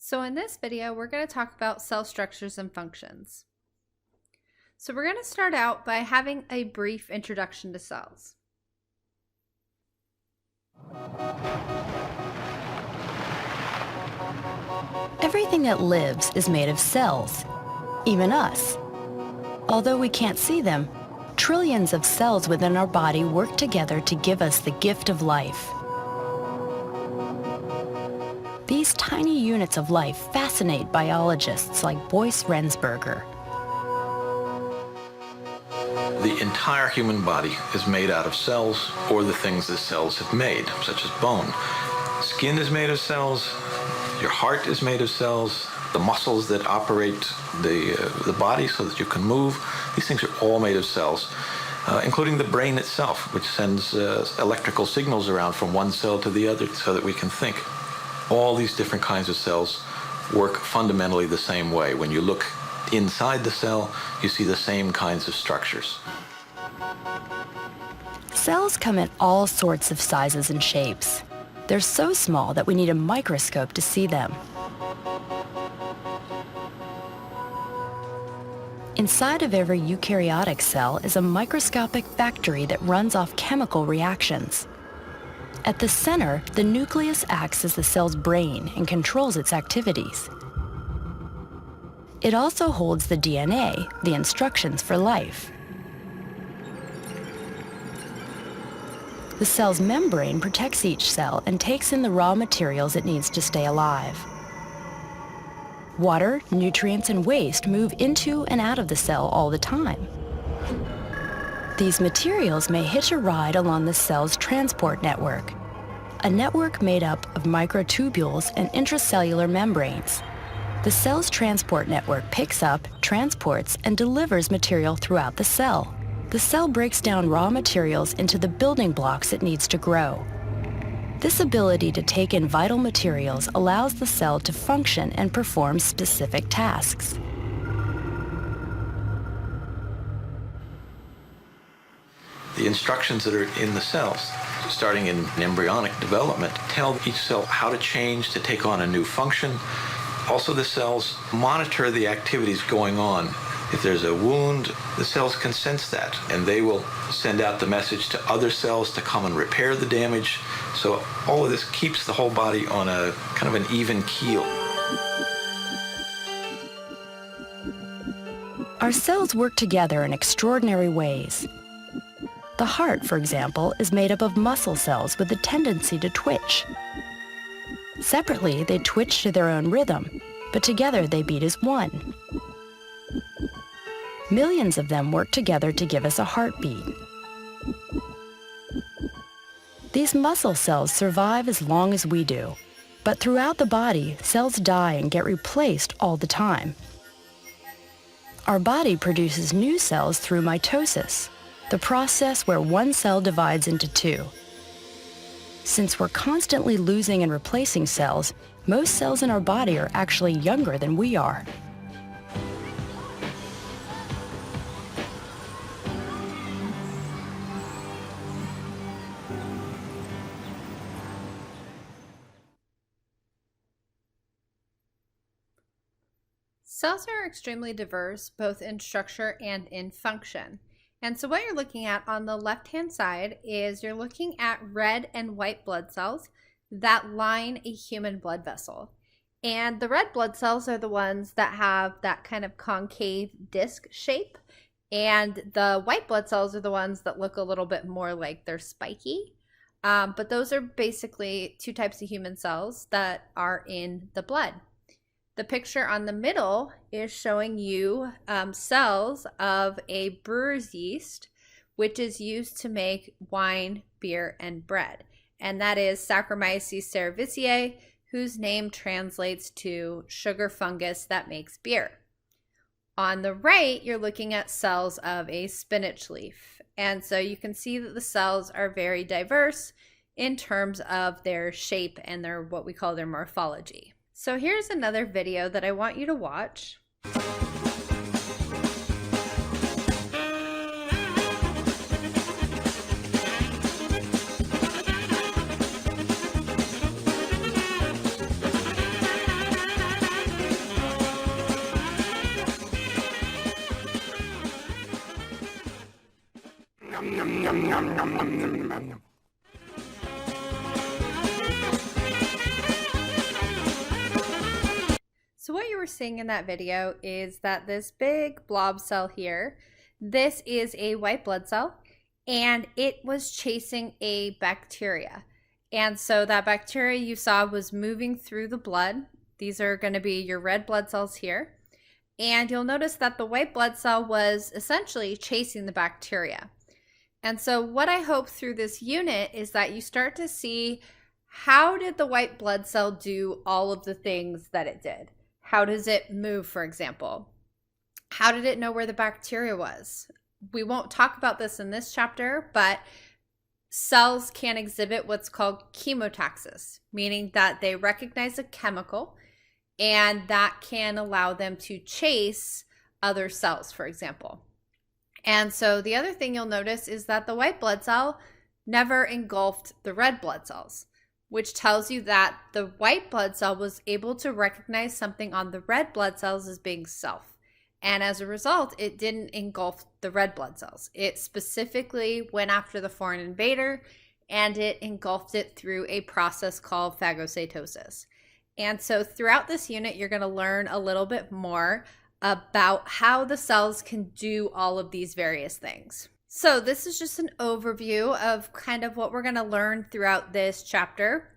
So in this video, we're going to talk about cell structures and functions. So we're going to start out by having a brief introduction to cells. Everything that lives is made of cells, even us. Although we can't see them, trillions of cells within our body work together to give us the gift of life. These tiny units of life fascinate biologists like Boyce Rensberger. The entire human body is made out of cells or the things that cells have made, such as bone. Skin is made of cells, your heart is made of cells, the muscles that operate the body so that you can move, these things are all made of cells, including the brain itself, which sends electrical signals around from one cell to the other so that we can think. All these different kinds of cells work fundamentally the same way. When you look inside the cell, you see the same kinds of structures. Cells come in all sorts of sizes and shapes. They're so small that we need a microscope to see them. Inside of every eukaryotic cell is a microscopic factory that runs off chemical reactions. At the center, the nucleus acts as the cell's brain and controls its activities. It also holds the DNA, the instructions for life. The cell's membrane protects each cell and takes in the raw materials it needs to stay alive. Water, nutrients, and waste move into and out of the cell all the time. These materials may hitch a ride along the cell's transport network, a network made up of microtubules and intracellular membranes. The cell's transport network picks up, transports, and delivers material throughout the cell. The cell breaks down raw materials into the building blocks it needs to grow. This ability to take in vital materials allows the cell to function and perform specific tasks. The instructions that are in the cells, starting in embryonic development, tell each cell how to change to take on a new function. Also, the cells monitor the activities going on. If there's a wound, the cells can sense that, and they will send out the message to other cells to come and repair the damage. So all of this keeps the whole body on a kind of an even keel. Our cells work together in extraordinary ways. The heart, for example, is made up of muscle cells with a tendency to twitch. Separately, they twitch to their own rhythm, but together they beat as one. Millions of them work together to give us a heartbeat. These muscle cells survive as long as we do, but throughout the body, cells die and get replaced all the time. Our body produces new cells through mitosis, the process where one cell divides into two. Since we're constantly losing and replacing cells, most cells in our body are actually younger than we are. Cells are extremely diverse, both in structure and in function. And so what you're looking at on the left-hand side is you're looking at red and white blood cells that line a human blood vessel. And the red blood cells are the ones that have that kind of concave disc shape. And the white blood cells are the ones that look a little bit more like they're spiky. But those are basically two types of human cells that are in the blood. The picture on the middle is showing you cells of a brewer's yeast, which is used to make wine, beer, and bread. And that is Saccharomyces cerevisiae, whose name translates to sugar fungus that makes beer. On the right, you're looking at cells of a spinach leaf. And so you can see that the cells are very diverse in terms of their shape and their what we call their morphology. So here's another video that I want you to watch. So what you were seeing in that video is that this big blob cell here, this is a white blood cell, and it was chasing a bacteria. And so that bacteria you saw was moving through the blood. These are going to be your red blood cells here. And you'll notice that the white blood cell was essentially chasing the bacteria. And so what I hope through this unit is that you start to see, how did the white blood cell do all of the things that it did? How does it move, for example? How did it know where the bacteria was? We won't talk about this in this chapter, but cells can exhibit what's called chemotaxis, meaning that they recognize a chemical and that can allow them to chase other cells, for example. And so the other thing you'll notice is that the white blood cell never engulfed the red blood cells, which tells you that the white blood cell was able to recognize something on the red blood cells as being self. And as a result, it didn't engulf the red blood cells. It specifically went after the foreign invader, and it engulfed it through a process called phagocytosis. And so throughout this unit, you're going to learn a little bit more about how the cells can do all of these various things. So this is just an overview of kind of what we're going to learn throughout this chapter.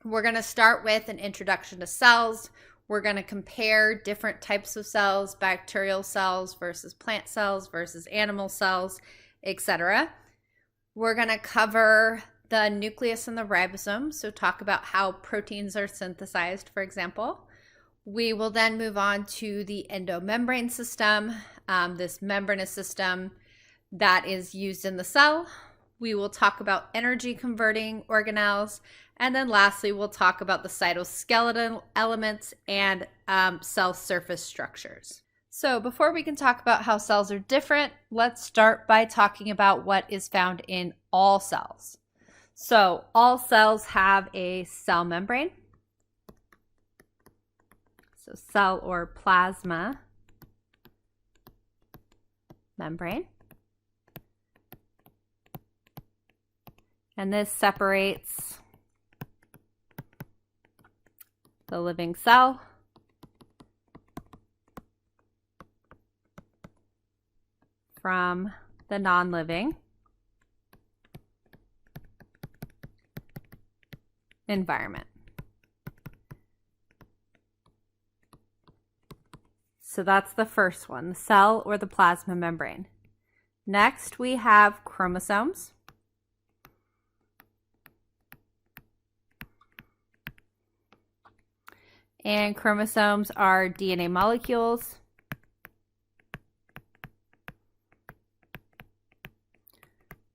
We're going to start with an introduction to cells. We're going to compare different types of cells, bacterial cells versus plant cells versus animal cells, etc. We're going to cover the nucleus and the ribosome, so talk about how proteins are synthesized, for example. We will then move on to the endomembrane system, this membranous system that is used in the cell. We will talk about energy converting organelles. And then lastly, we'll talk about the cytoskeletal elements and cell surface structures. So before we can talk about how cells are different, let's start by talking about what is found in all cells. So all cells have a cell membrane. So cell or plasma membrane. And this separates the living cell from the non-living environment. So that's the first one, the cell or the plasma membrane. Next, we have chromosomes. And chromosomes are DNA molecules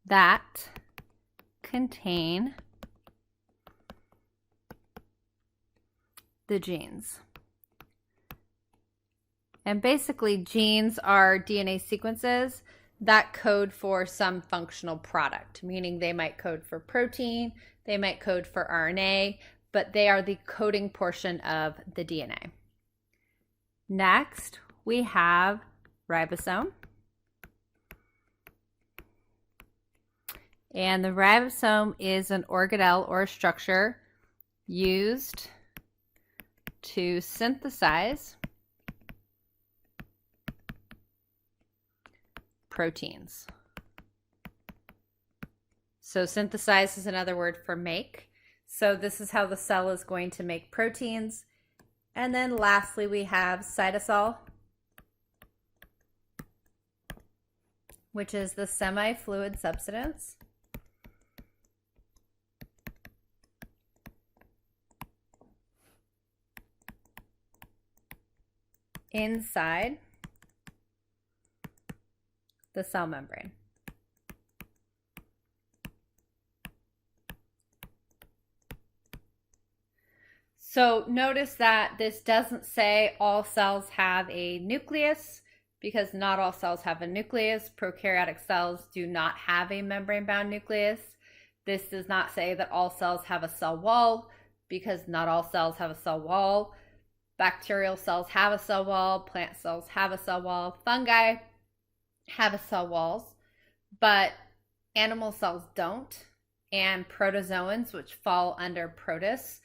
that contain the genes. And basically, genes are DNA sequences that code for some functional product, meaning they might code for protein, they might code for RNA, but they are the coding portion of the DNA. Next, we have ribosome. And the ribosome is an organelle or a structure used to synthesize proteins. So synthesize is another word for make. So this is how the cell is going to make proteins. And then lastly, we have cytosol, which is the semi-fluid substance inside the cell membrane. So notice that this doesn't say all cells have a nucleus, because not all cells have a nucleus. Prokaryotic cells do not have a membrane-bound nucleus. This does not say that all cells have a cell wall, because not all cells have a cell wall. Bacterial cells have a cell wall, plant cells have a cell wall, fungi have a cell walls, but Animal cells don't. And protozoans, which fall under protists,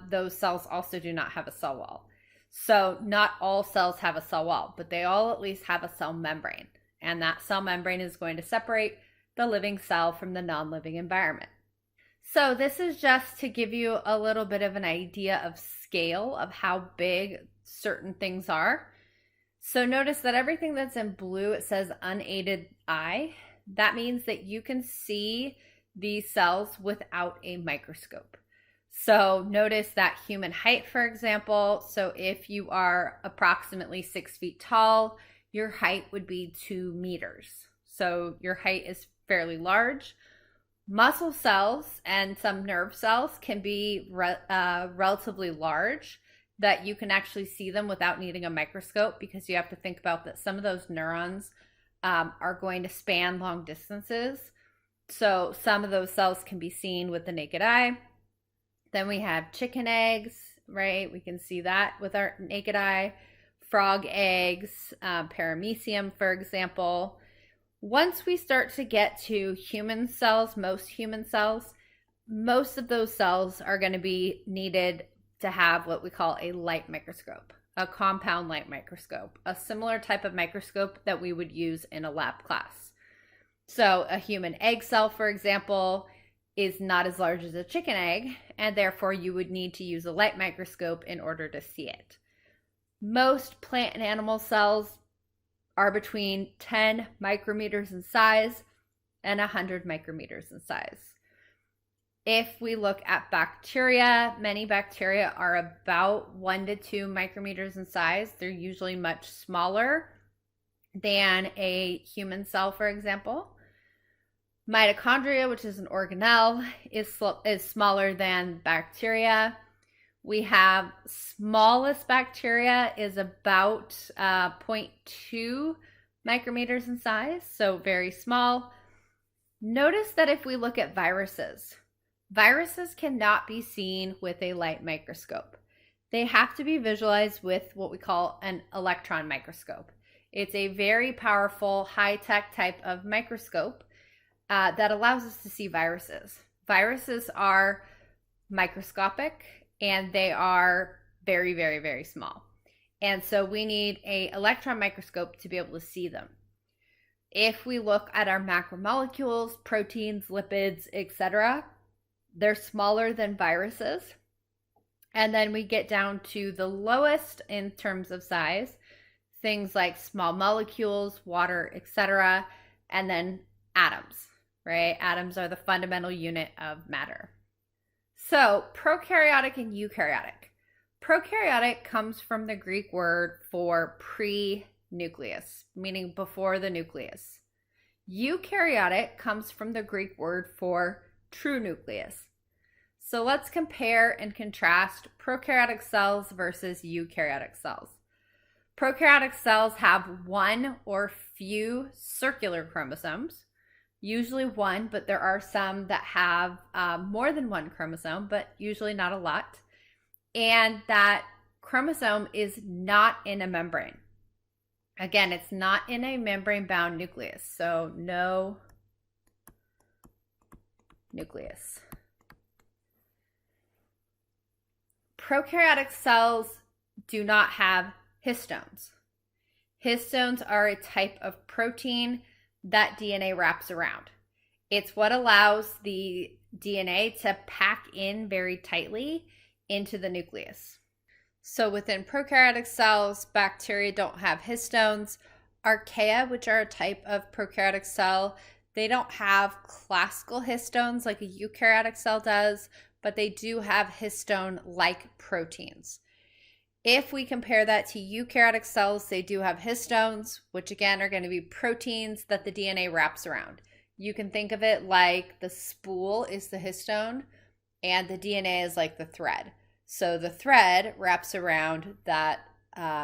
those cells also do not have a cell wall. So not all cells have a cell wall, but they all at least have a cell membrane. And that cell membrane is going to separate the living cell from the non-living environment. So this is just to give you a little bit of an idea of scale of how big certain things are. So notice that everything that's in blue, it says unaided eye. That means that you can see these cells without a microscope. So notice that human height, for example. So if you are approximately 6 feet tall, your height would be 2 meters. So your height is fairly large. Muscle cells and some nerve cells can be relatively large, that you can actually see them without needing a microscope, because you have to think about that some of those neurons are going to span long distances. So some of those cells can be seen with the naked eye. Then we have chicken eggs, right? We can see that with our naked eye. Frog eggs, paramecium, for example. Once we start to get to human cells, most human cells, most of those cells are going to be needed to have what we call a light microscope, a compound light microscope, a similar type of microscope that we would use in a lab class. So a human egg cell, for example, is not as large as a chicken egg, and therefore you would need to use a light microscope in order to see it. Most plant and animal cells are between 10 micrometers in size and 100 micrometers in size. If we look at bacteria, many bacteria are about 1 to 2 micrometers in size. They're usually much smaller than a human cell, for example. Mitochondria, which is an organelle, is smaller than bacteria. We have smallest bacteria is about 0.2 micrometers in size, so very small. Notice that if we look at viruses, viruses cannot be seen with a light microscope. They have to be visualized with what we call an electron microscope. It's a very powerful, high-tech type of microscope that allows us to see viruses. Viruses are microscopic and they are very, very, very small. And so we need an electron microscope to be able to see them. If we look at our macromolecules, proteins, lipids, etc., they're smaller than viruses. And then we get down to the lowest in terms of size, things like small molecules, water, etc., and then atoms. Right? Atoms are the fundamental unit of matter. So, prokaryotic and eukaryotic. Prokaryotic comes from the Greek word for pre-nucleus, meaning before the nucleus. Eukaryotic comes from the Greek word for true nucleus. So let's compare and contrast prokaryotic cells versus eukaryotic cells. Prokaryotic cells have one or few circular chromosomes. Usually one, but there are some that have more than one chromosome, but usually not a lot. And that chromosome is not in a membrane. Again, it's not in a membrane-bound nucleus, so no nucleus. Prokaryotic cells do not have histones. Histones are a type of protein that DNA wraps around. It's what allows the DNA to pack in very tightly into the nucleus. So within prokaryotic cells, bacteria don't have histones. Archaea, which are a type of prokaryotic cell, they don't have classical histones like a eukaryotic cell does, but they do have histone-like proteins. If we compare that to eukaryotic cells, they do have histones, which again are going to be proteins that the DNA wraps around. You can think of it like the spool is the histone and the DNA is like the thread. So the thread wraps around that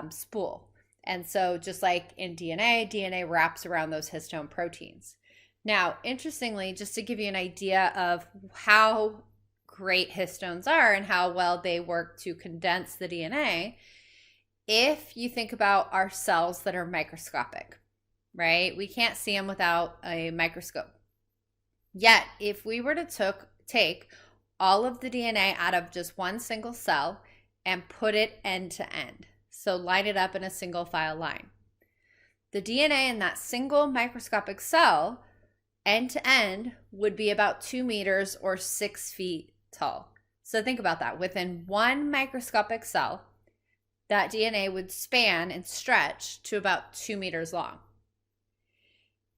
spool. And so just like in DNA, DNA wraps around those histone proteins. Now, interestingly, just to give you an idea of how great histones are and how well they work to condense the DNA, if you think about our cells that are microscopic, right? We can't see them without a microscope. Yet, if we were to take all of the DNA out of just one single cell and put it end to end, so line it up in a single file line, the DNA in that single microscopic cell, end to end, would be about 2 meters or 6 feet tall. So think about that. Within one microscopic cell, that DNA would span and stretch to about 2 meters long.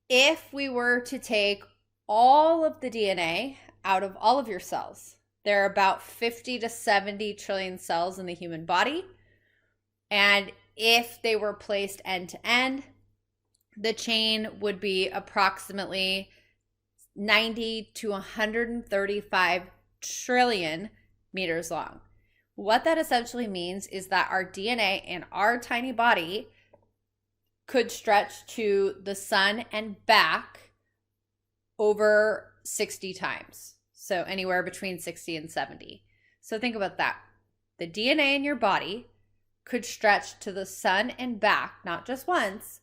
If we were to take all of the DNA out of all of your cells, there are about 50 to 70 trillion cells in the human body. And if they were placed end to end, the chain would be approximately 90 to 135 trillion meters long. What that essentially means is that our DNA in our tiny body could stretch to the sun and back over 60 times. So anywhere between 60 and 70. So think about that. The DNA in your body could stretch to the sun and back, not just once,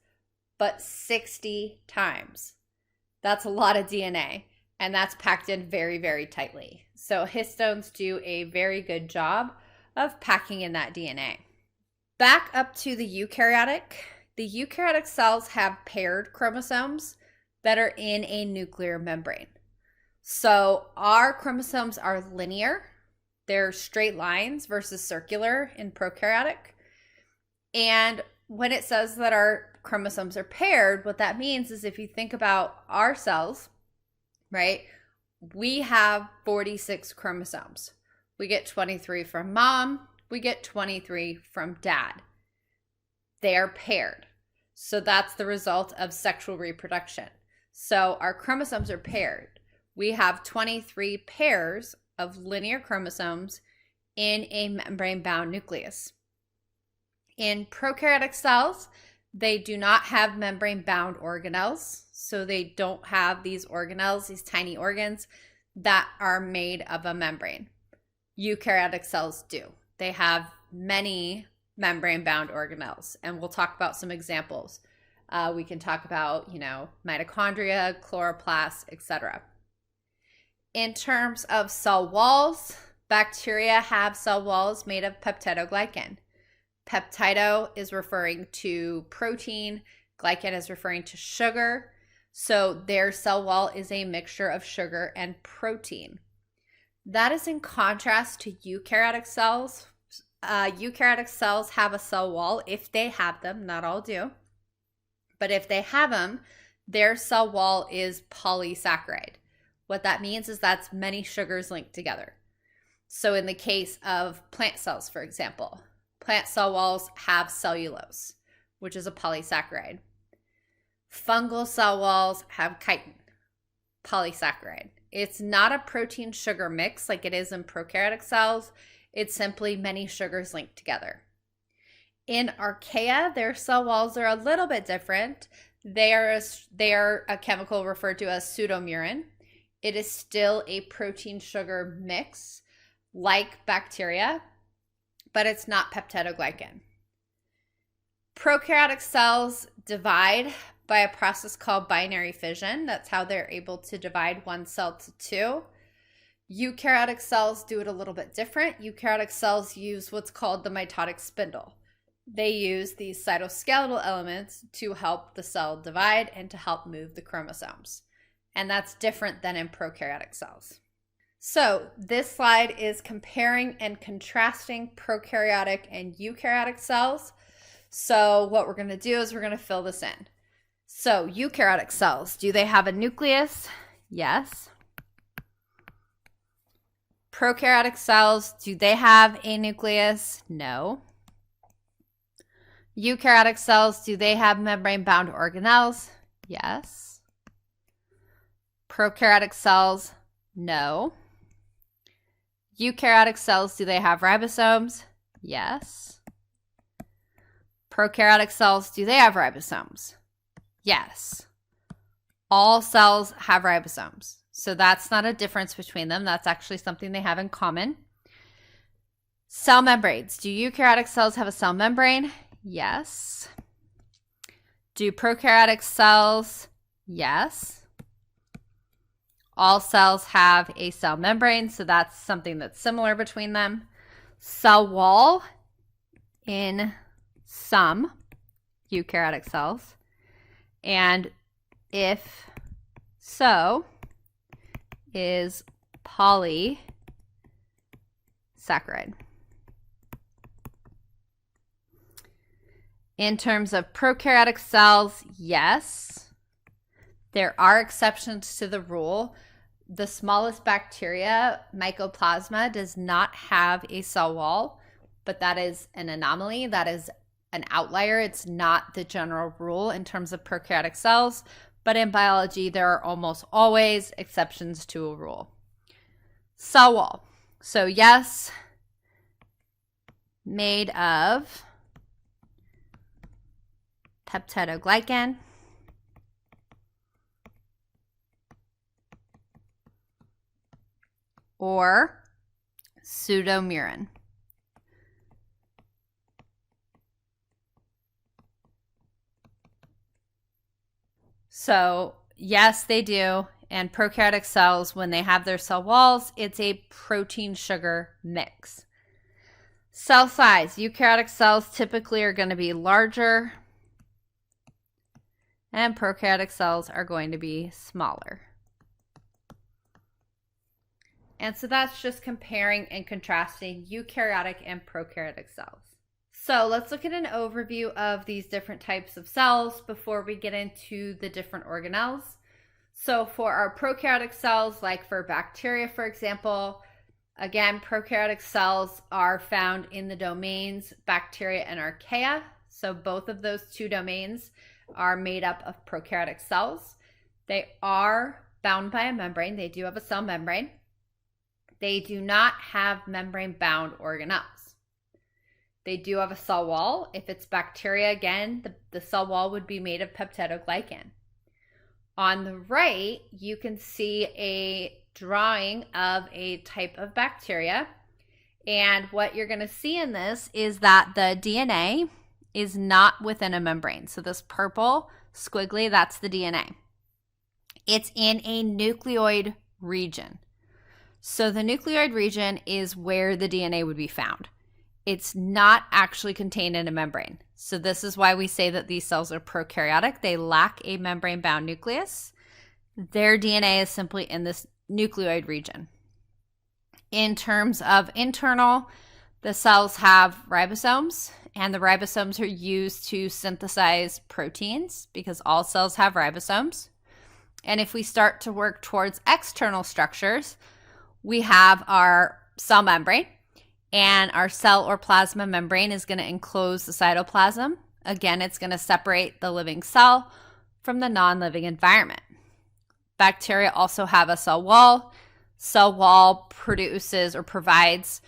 but 60 times. That's a lot of DNA, and that's packed in very, very tightly. So histones do a very good job of packing in that DNA. Back up to the eukaryotic. The eukaryotic cells have paired chromosomes that are in a nuclear membrane. So our chromosomes are linear. They're straight lines versus circular in prokaryotic. And when it says that our chromosomes are paired, what that means is if you think about our cells, right, we have 46 chromosomes. We get 23 from mom, we get 23 from dad. They are paired. So that's the result of sexual reproduction. So our chromosomes are paired. We have 23 pairs of linear chromosomes in a membrane-bound nucleus. In prokaryotic cells, they do not have membrane-bound organelles. So they don't have these organelles, these tiny organs that are made of a membrane. Eukaryotic cells do. They have many membrane-bound organelles, and we'll talk about some examples. We can talk about, mitochondria, chloroplasts, etc. In terms of cell walls, bacteria have cell walls made of peptidoglycan. Peptido is referring to protein, glycan is referring to sugar. So their cell wall is a mixture of sugar and protein. That is in contrast to eukaryotic cells. Eukaryotic cells have a cell wall if they have them, not all do. But if they have them, their cell wall is polysaccharide. What that means is that's many sugars linked together. So in the case of plant cells, for example, plant cell walls have cellulose, which is a polysaccharide. Fungal cell walls have chitin, polysaccharide. It's not a protein sugar mix like it is in prokaryotic cells. It's simply many sugars linked together. In archaea, their cell walls are a little bit different. They are a chemical referred to as pseudomurin. It is still a protein sugar mix like bacteria, but it's not peptidoglycan. Prokaryotic cells divide by a process called binary fission. That's how they're able to divide one cell to two. Eukaryotic cells do it a little bit different. Eukaryotic cells use what's called the mitotic spindle. They use these cytoskeletal elements to help the cell divide and to help move the chromosomes. And that's different than in prokaryotic cells. So this slide is comparing and contrasting prokaryotic and eukaryotic cells. So what we're going to do is we're going to fill this in. So eukaryotic cells, do they have a nucleus? Yes. Prokaryotic cells, do they have a nucleus? No. Eukaryotic cells, do they have membrane-bound organelles? Yes. Prokaryotic cells, no. Eukaryotic cells, do they have ribosomes? Yes. Prokaryotic cells, do they have ribosomes? Yes. All cells have ribosomes. So that's not a difference between them. That's actually something they have in common. Cell membranes. Do eukaryotic cells have a cell membrane? Yes. Do prokaryotic cells? Yes. All cells have a cell membrane, so that's something that's similar between them. Cell wall in some eukaryotic cells, and if so, is polysaccharide. In terms of prokaryotic cells, yes, there are exceptions to the rule. The smallest bacteria, Mycoplasma, does not have a cell wall, but that is an anomaly. That is an outlier. It's not the general rule in terms of prokaryotic cells, but in biology, there are almost always exceptions to a rule. Cell wall. So yes, made of peptidoglycan, or pseudomurin. So yes, they do. And prokaryotic cells, when they have their cell walls, it's a protein-sugar mix. Cell size. Eukaryotic cells typically are going to be larger, and prokaryotic cells are going to be smaller. And so that's just comparing and contrasting eukaryotic and prokaryotic cells. So let's look at an overview of these different types of cells before we get into the different organelles. So for our prokaryotic cells, like for bacteria, for example, again, prokaryotic cells are found in the domains bacteria and archaea. So both of those two domains are made up of prokaryotic cells. They are bound by a membrane. They do have a cell membrane. They do not have membrane-bound organelles. They do have a cell wall. If it's bacteria, again, the cell wall would be made of peptidoglycan. On the right, you can see a drawing of a type of bacteria. And what you're going to see in this is that the DNA is not within a membrane. So this purple squiggly, that's the DNA. It's in a nucleoid region. So the nucleoid region is where the DNA would be found. It's not actually contained in a membrane. So this is why we say that these cells are prokaryotic. They lack a membrane-bound nucleus. Their DNA is simply in this nucleoid region. In terms of internal, the cells have ribosomes, and the ribosomes are used to synthesize proteins because all cells have ribosomes. And if we start to work towards external structures, we have our cell membrane. And our cell or plasma membrane is going to enclose the cytoplasm. Again, it's going to separate the living cell from the non-living environment. Bacteria also have a cell wall. Cell wall produces or provides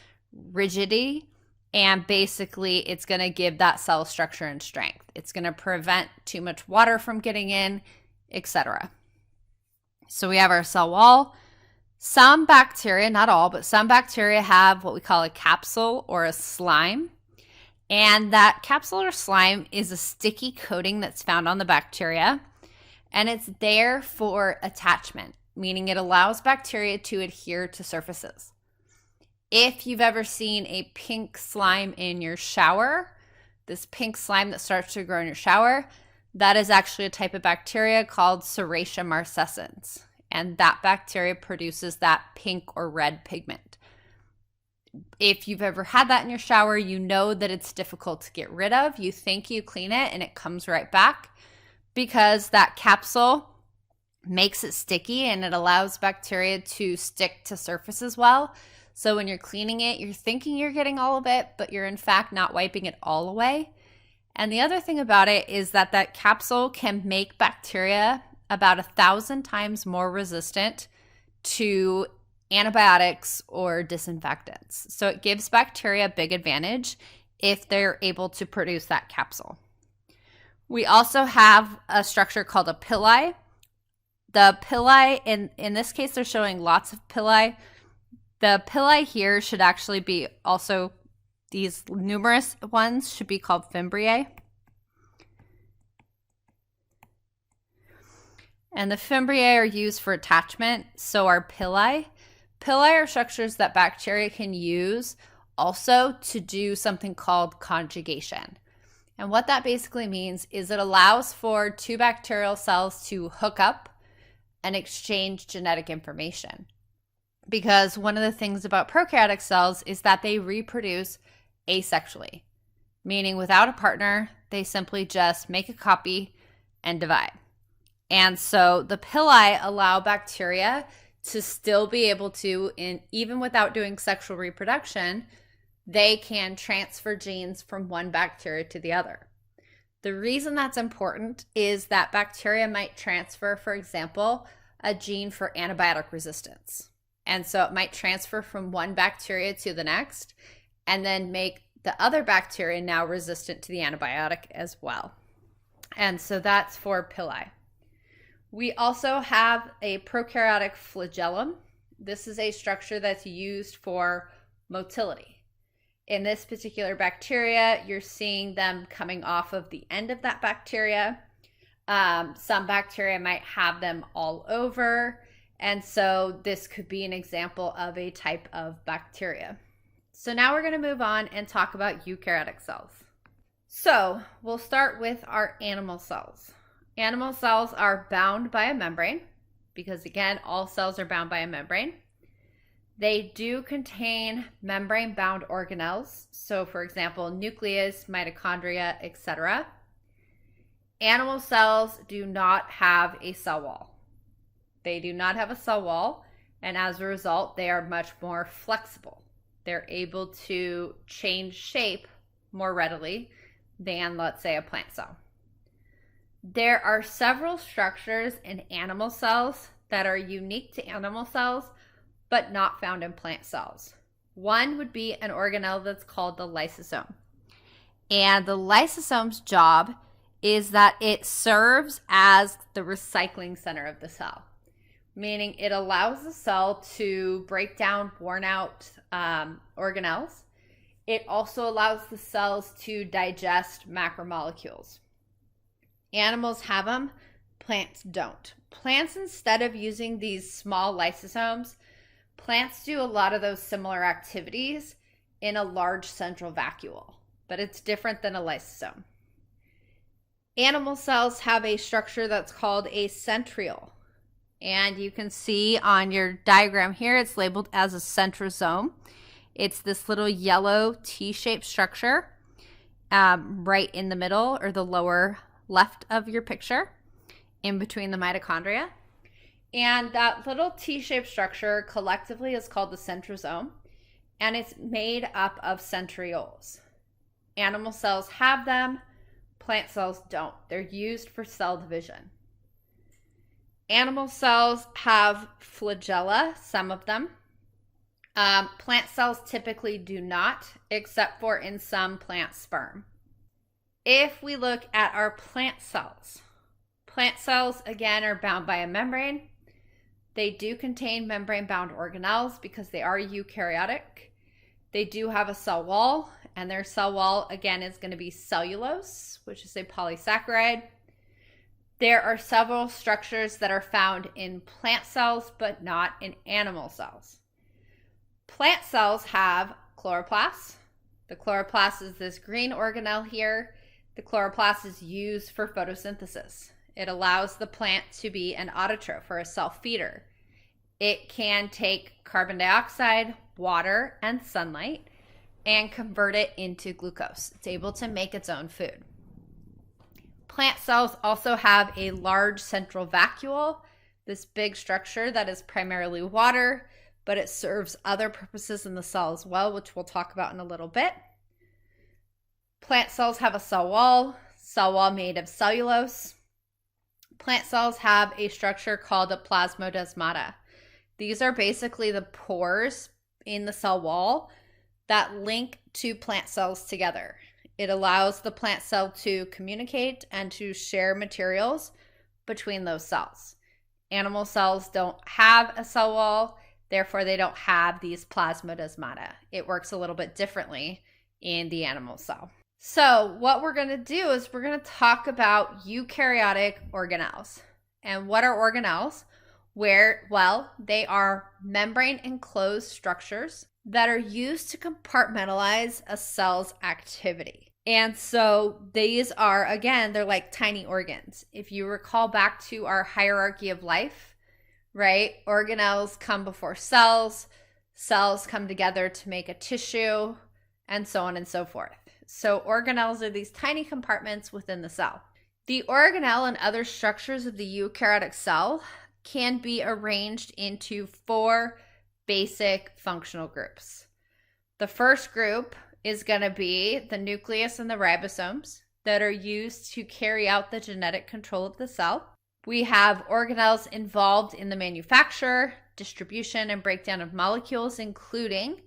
rigidity, and basically it's going to give that cell structure and strength. It's going to prevent too much water from getting in, etc. So we have our cell wall. Some bacteria, not all, but some bacteria have what we call a capsule or a slime. And that capsule or slime is a sticky coating that's found on the bacteria. And it's there for attachment, meaning it allows bacteria to adhere to surfaces. If you've ever seen a pink slime in your shower, this pink slime that starts to grow in your shower, that is actually a type of bacteria called Serratia marcescens. And that bacteria produces that pink or red pigment. If you've ever had that in your shower, you know that it's difficult to get rid of. You think you clean it and it comes right back because that capsule makes it sticky and it allows bacteria to stick to surfaces well. So when you're cleaning it, you're thinking you're getting all of it, but you're in fact not wiping it all away. And the other thing about it is that that capsule can make bacteria about 1,000 times more resistant to antibiotics or disinfectants. So it gives bacteria a big advantage if they're able to produce that capsule. We also have a structure called a pili. The pili, in this case, they're showing lots of pili. The pili here should actually be also, these numerous ones should be called fimbriae. And the fimbriae are used for attachment, so are pili. Pili are structures that bacteria can use also to do something called conjugation. And what that basically means is it allows for two bacterial cells to hook up and exchange genetic information. Because one of the things about prokaryotic cells is that they reproduce asexually, meaning without a partner, they simply just make a copy and divide. And so the pili allow bacteria to still be able to, even without doing sexual reproduction, they can transfer genes from one bacteria to the other. The reason that's important is that bacteria might transfer, for example, a gene for antibiotic resistance. And so it might transfer from one bacteria to the next and then make the other bacteria now resistant to the antibiotic as well. And so that's for pili. We also have a prokaryotic flagellum. This is a structure that's used for motility. In this particular bacteria, you're seeing them coming off of the end of that bacteria. Some bacteria might have them all over. And so this could be an example of a type of bacteria. So now we're going to move on and talk about eukaryotic cells. So we'll start with our animal cells. Animal cells are bound by a membrane because, again, all cells are bound by a membrane. They do contain membrane-bound organelles. So, for example, nucleus, mitochondria, etc. Animal cells do not have a cell wall. They do not have a cell wall, and as a result, they are much more flexible. They're able to change shape more readily than, let's say, a plant cell. There are several structures in animal cells that are unique to animal cells, but not found in plant cells. One would be an organelle that's called the lysosome. And the lysosome's job is that it serves as the recycling center of the cell, meaning it allows the cell to break down worn out organelles. It also allows the cells to digest macromolecules. Animals have them, plants don't. Plants, instead of using these small lysosomes, plants do a lot of those similar activities in a large central vacuole, but it's different than a lysosome. Animal cells have a structure that's called a centriole, and you can see on your diagram here, it's labeled as a centrosome. It's this little yellow T-shaped structure right in the middle or the lower left of your picture in between the mitochondria. And that little T-shaped structure collectively is called the centrosome, and it's made up of centrioles. Animal cells have them, plant cells don't. They're used for cell division. Animal cells have flagella, some of them. Plant cells typically do not, except for in some plant sperm. If we look at our plant cells again are bound by a membrane. They do contain membrane-bound organelles because they are eukaryotic. They do have a cell wall, and their cell wall again is going to be cellulose, which is a polysaccharide. There are several structures that are found in plant cells, but not in animal cells. Plant cells have chloroplasts. The chloroplast is this green organelle here. The chloroplast is used for photosynthesis. It allows the plant to be an autotroph or a self-feeder. It can take carbon dioxide, water, and sunlight and convert it into glucose. It's able to make its own food. Plant cells also have a large central vacuole, this big structure that is primarily water, but it serves other purposes in the cell as well, which we'll talk about in a little bit. Plant cells have a cell wall made of cellulose. Plant cells have a structure called a plasmodesmata. These are basically the pores in the cell wall that link two plant cells together. It allows the plant cell to communicate and to share materials between those cells. Animal cells don't have a cell wall, therefore they don't have these plasmodesmata. It works a little bit differently in the animal cell. So what we're going to do is we're going to talk about eukaryotic organelles. And what are organelles? Well, they are membrane enclosed structures that are used to compartmentalize a cell's activity. And so these are, again, they're like tiny organs. If you recall back to our hierarchy of life, right? Organelles come before cells. Cells come together to make a tissue, and so on and so forth. So organelles are these tiny compartments within the cell. The organelle and other structures of the eukaryotic cell can be arranged into 4 basic functional groups. The first group is going to be the nucleus and the ribosomes that are used to carry out the genetic control of the cell. We have organelles involved in the manufacture, distribution, and breakdown of molecules, including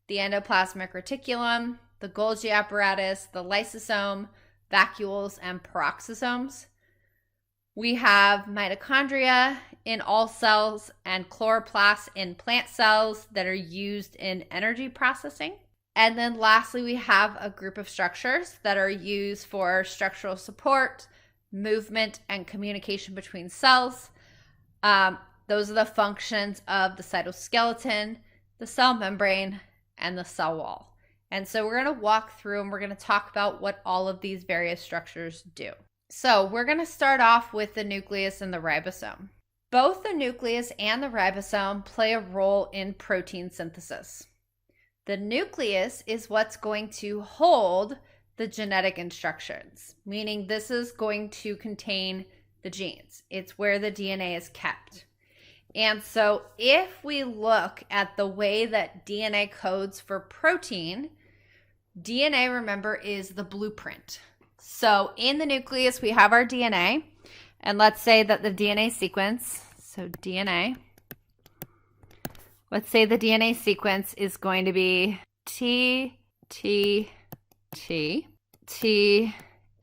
the endoplasmic reticulum, the Golgi apparatus, the lysosome, vacuoles, and peroxisomes. We have mitochondria in all cells and chloroplasts in plant cells that are used in energy processing. And then lastly, we have a group of structures that are used for structural support, movement, and communication between cells. Those are the functions of the cytoskeleton, the cell membrane, and the cell wall. And so we're going to walk through and we're going to talk about what all of these various structures do. So we're going to start off with the nucleus and the ribosome. Both the nucleus and the ribosome play a role in protein synthesis. The nucleus is what's going to hold the genetic instructions, meaning this is going to contain the genes. It's where the DNA is kept. And so if we look at the way that DNA codes for protein, DNA, remember, is the blueprint. So in the nucleus, we have our DNA, and let's say that the DNA sequence, so DNA, let's say the DNA sequence is going to be T, T, T, T,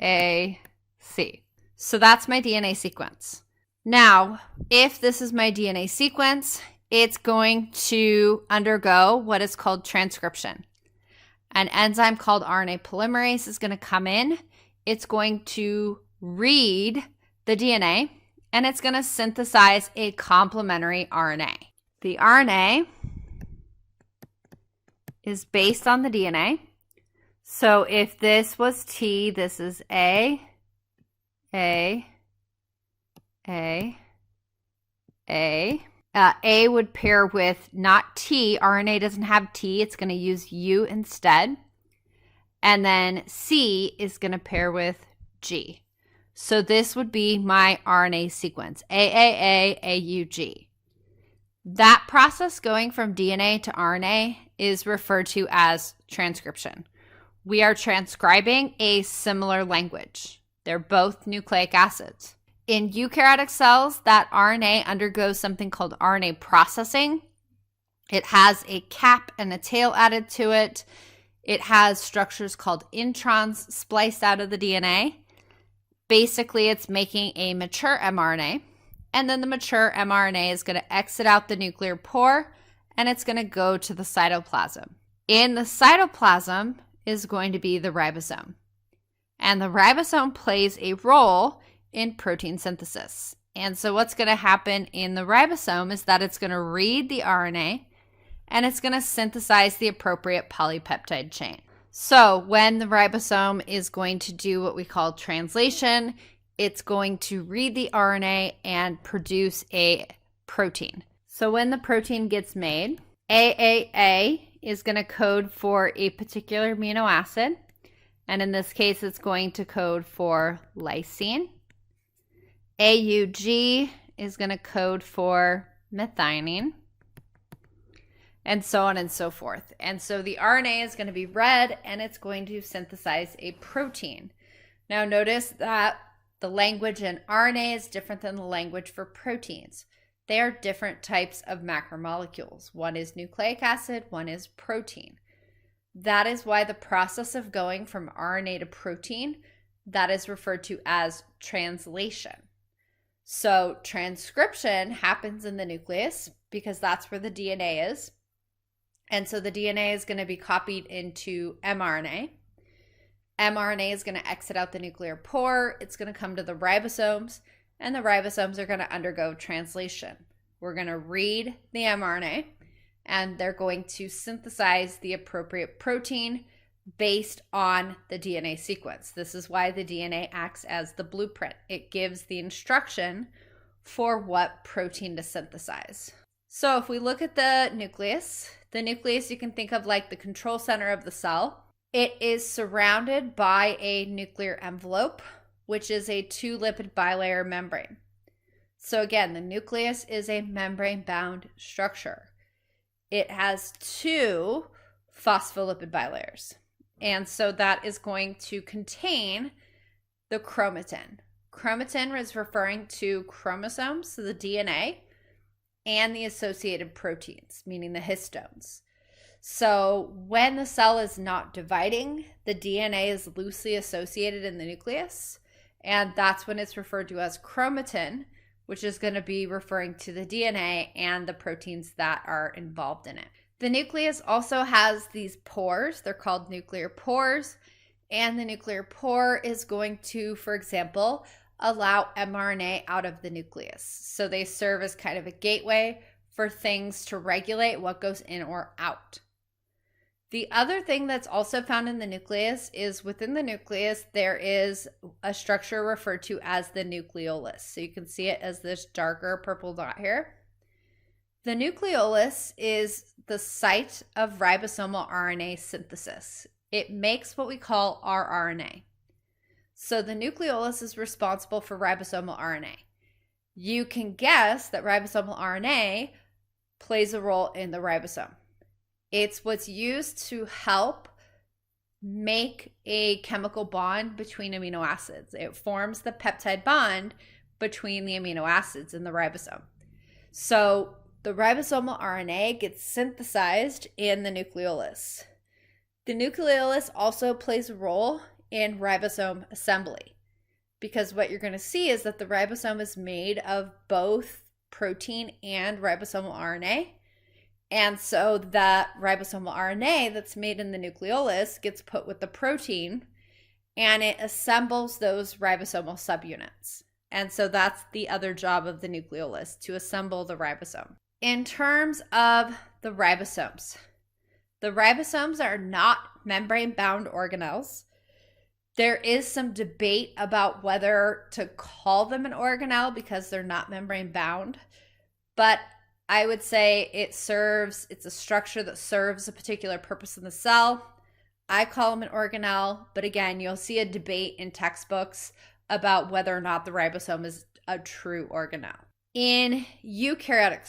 A, C. So that's my DNA sequence. Now, if this is my DNA sequence, it's going to undergo what is called transcription. An enzyme called RNA polymerase is going to come in. It's going to read the DNA, and it's going to synthesize a complementary RNA. The RNA is based on the DNA. So if this was T, this is A, A, A, A. A would pair with not T. RNA doesn't have T. It's going to use U instead. And then C is going to pair with G. So this would be my RNA sequence, AAA, AUG. That process going from DNA to RNA is referred to as transcription. We are transcribing a similar language. They're both nucleic acids. In eukaryotic cells, that RNA undergoes something called RNA processing. It has a cap and a tail added to it. It has structures called introns spliced out of the DNA. Basically, it's making a mature mRNA. And then the mature mRNA is going to exit out the nuclear pore, and it's going to go to the cytoplasm. In the cytoplasm is going to be the ribosome. And the ribosome plays a role in protein synthesis. And so what's going to happen in the ribosome is that it's going to read the RNA and it's going to synthesize the appropriate polypeptide chain. So when the ribosome is going to do what we call translation, it's going to read the RNA and produce a protein. So when the protein gets made, AAA is going to code for a particular amino acid. And in this case, it's going to code for lysine. AUG is going to code for methionine, and so on and so forth. And so the RNA is going to be read, and it's going to synthesize a protein. Now notice that the language in RNA is different than the language for proteins. They are different types of macromolecules. One is nucleic acid, one is protein. That is why the process of going from RNA to protein, that is referred to as translation. So transcription happens in the nucleus because that's where the DNA is. And so the DNA is going to be copied into mRNA. mRNA is going to exit out the nuclear pore. It's going to come to the ribosomes. and the ribosomes are going to undergo translation. We're going to read the mRNA, and they're going to synthesize the appropriate protein based on the DNA sequence. This is why the DNA acts as the blueprint. It gives the instruction for what protein to synthesize. So if we look at the nucleus you can think of like the control center of the cell. It is surrounded by a nuclear envelope, which is a 2-lipid bilayer membrane. So again, the nucleus is a membrane-bound structure. It has 2 phospholipid bilayers. And so that is going to contain the chromatin. Chromatin is referring to chromosomes, so the DNA, and the associated proteins, meaning the histones. So when the cell is not dividing, the DNA is loosely associated in the nucleus, and that's when it's referred to as chromatin, which is going to be referring to the DNA and the proteins that are involved in it. The nucleus also has these pores. They're called nuclear pores, and the nuclear pore is going to, for example, allow mRNA out of the nucleus. So they serve as kind of a gateway for things to regulate what goes in or out. The other thing that's also found in the nucleus is within the nucleus, there is a structure referred to as the nucleolus. So you can see it as this darker purple dot here. The nucleolus is the site of ribosomal RNA synthesis. It makes what we call rRNA. So the nucleolus is responsible for ribosomal RNA. You can guess that ribosomal RNA plays a role in the ribosome. It's what's used to help make a chemical bond between amino acids. It forms the peptide bond between the amino acids in the ribosome. So the ribosomal RNA gets synthesized in the nucleolus. The nucleolus also plays a role in ribosome assembly, because what you're going to see is that the ribosome is made of both protein and ribosomal RNA. And so that ribosomal RNA that's made in the nucleolus gets put with the protein and it assembles those ribosomal subunits. And so that's the other job of the nucleolus, to assemble the ribosome. In terms of the ribosomes are not membrane-bound organelles. There is some debate about whether to call them an organelle because they're not membrane-bound, but I would say it's a structure that serves a particular purpose in the cell. I call them an organelle, but again, you'll see a debate in textbooks about whether or not the ribosome is a true organelle. In eukaryotic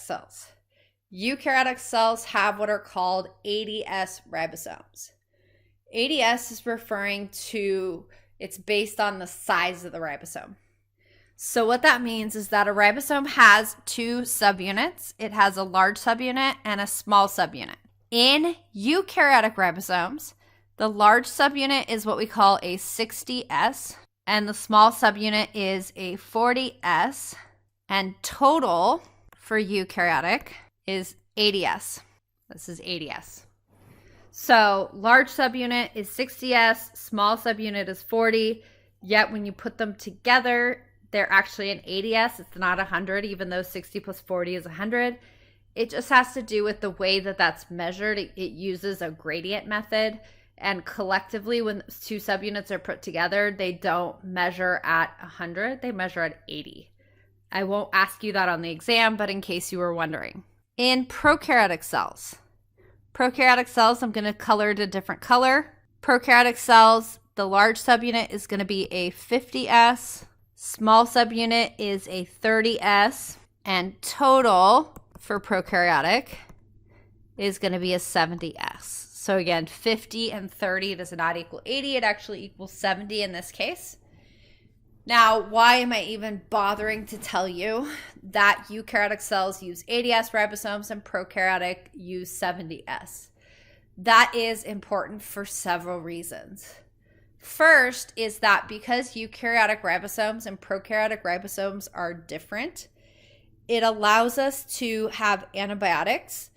cells have what are called ADS ribosomes. ADS is referring to, it's based on the size of the ribosome. So what that means is that a ribosome has 2 subunits. It has a large subunit and a small subunit. In eukaryotic ribosomes, the large subunit is what we call a 60S, and the small subunit is a 40S, and total for eukaryotic is ADS. This is ADS. So large subunit is 60S, small subunit is 40, yet when you put them together, they're actually an ADS. It's not 100, even though 60 plus 40 is 100. It just has to do with the way that that's measured. It uses a gradient method, and collectively, when 2 subunits are put together, they don't measure at 100, they measure at 80. I won't ask you that on the exam, but in case you were wondering. In prokaryotic cells, I'm going to color it a different color. Prokaryotic cells, the large subunit is going to be a 50S, small subunit is a 30S, and total for prokaryotic is going to be a 70S. So again, 50 and 30 does not equal 80. It actually equals 70 in this case. Now, why am I even bothering to tell you that eukaryotic cells use ADS ribosomes and prokaryotic use 70S? That is important for several reasons. First is that because eukaryotic ribosomes and prokaryotic ribosomes are different, it allows us to have antibiotics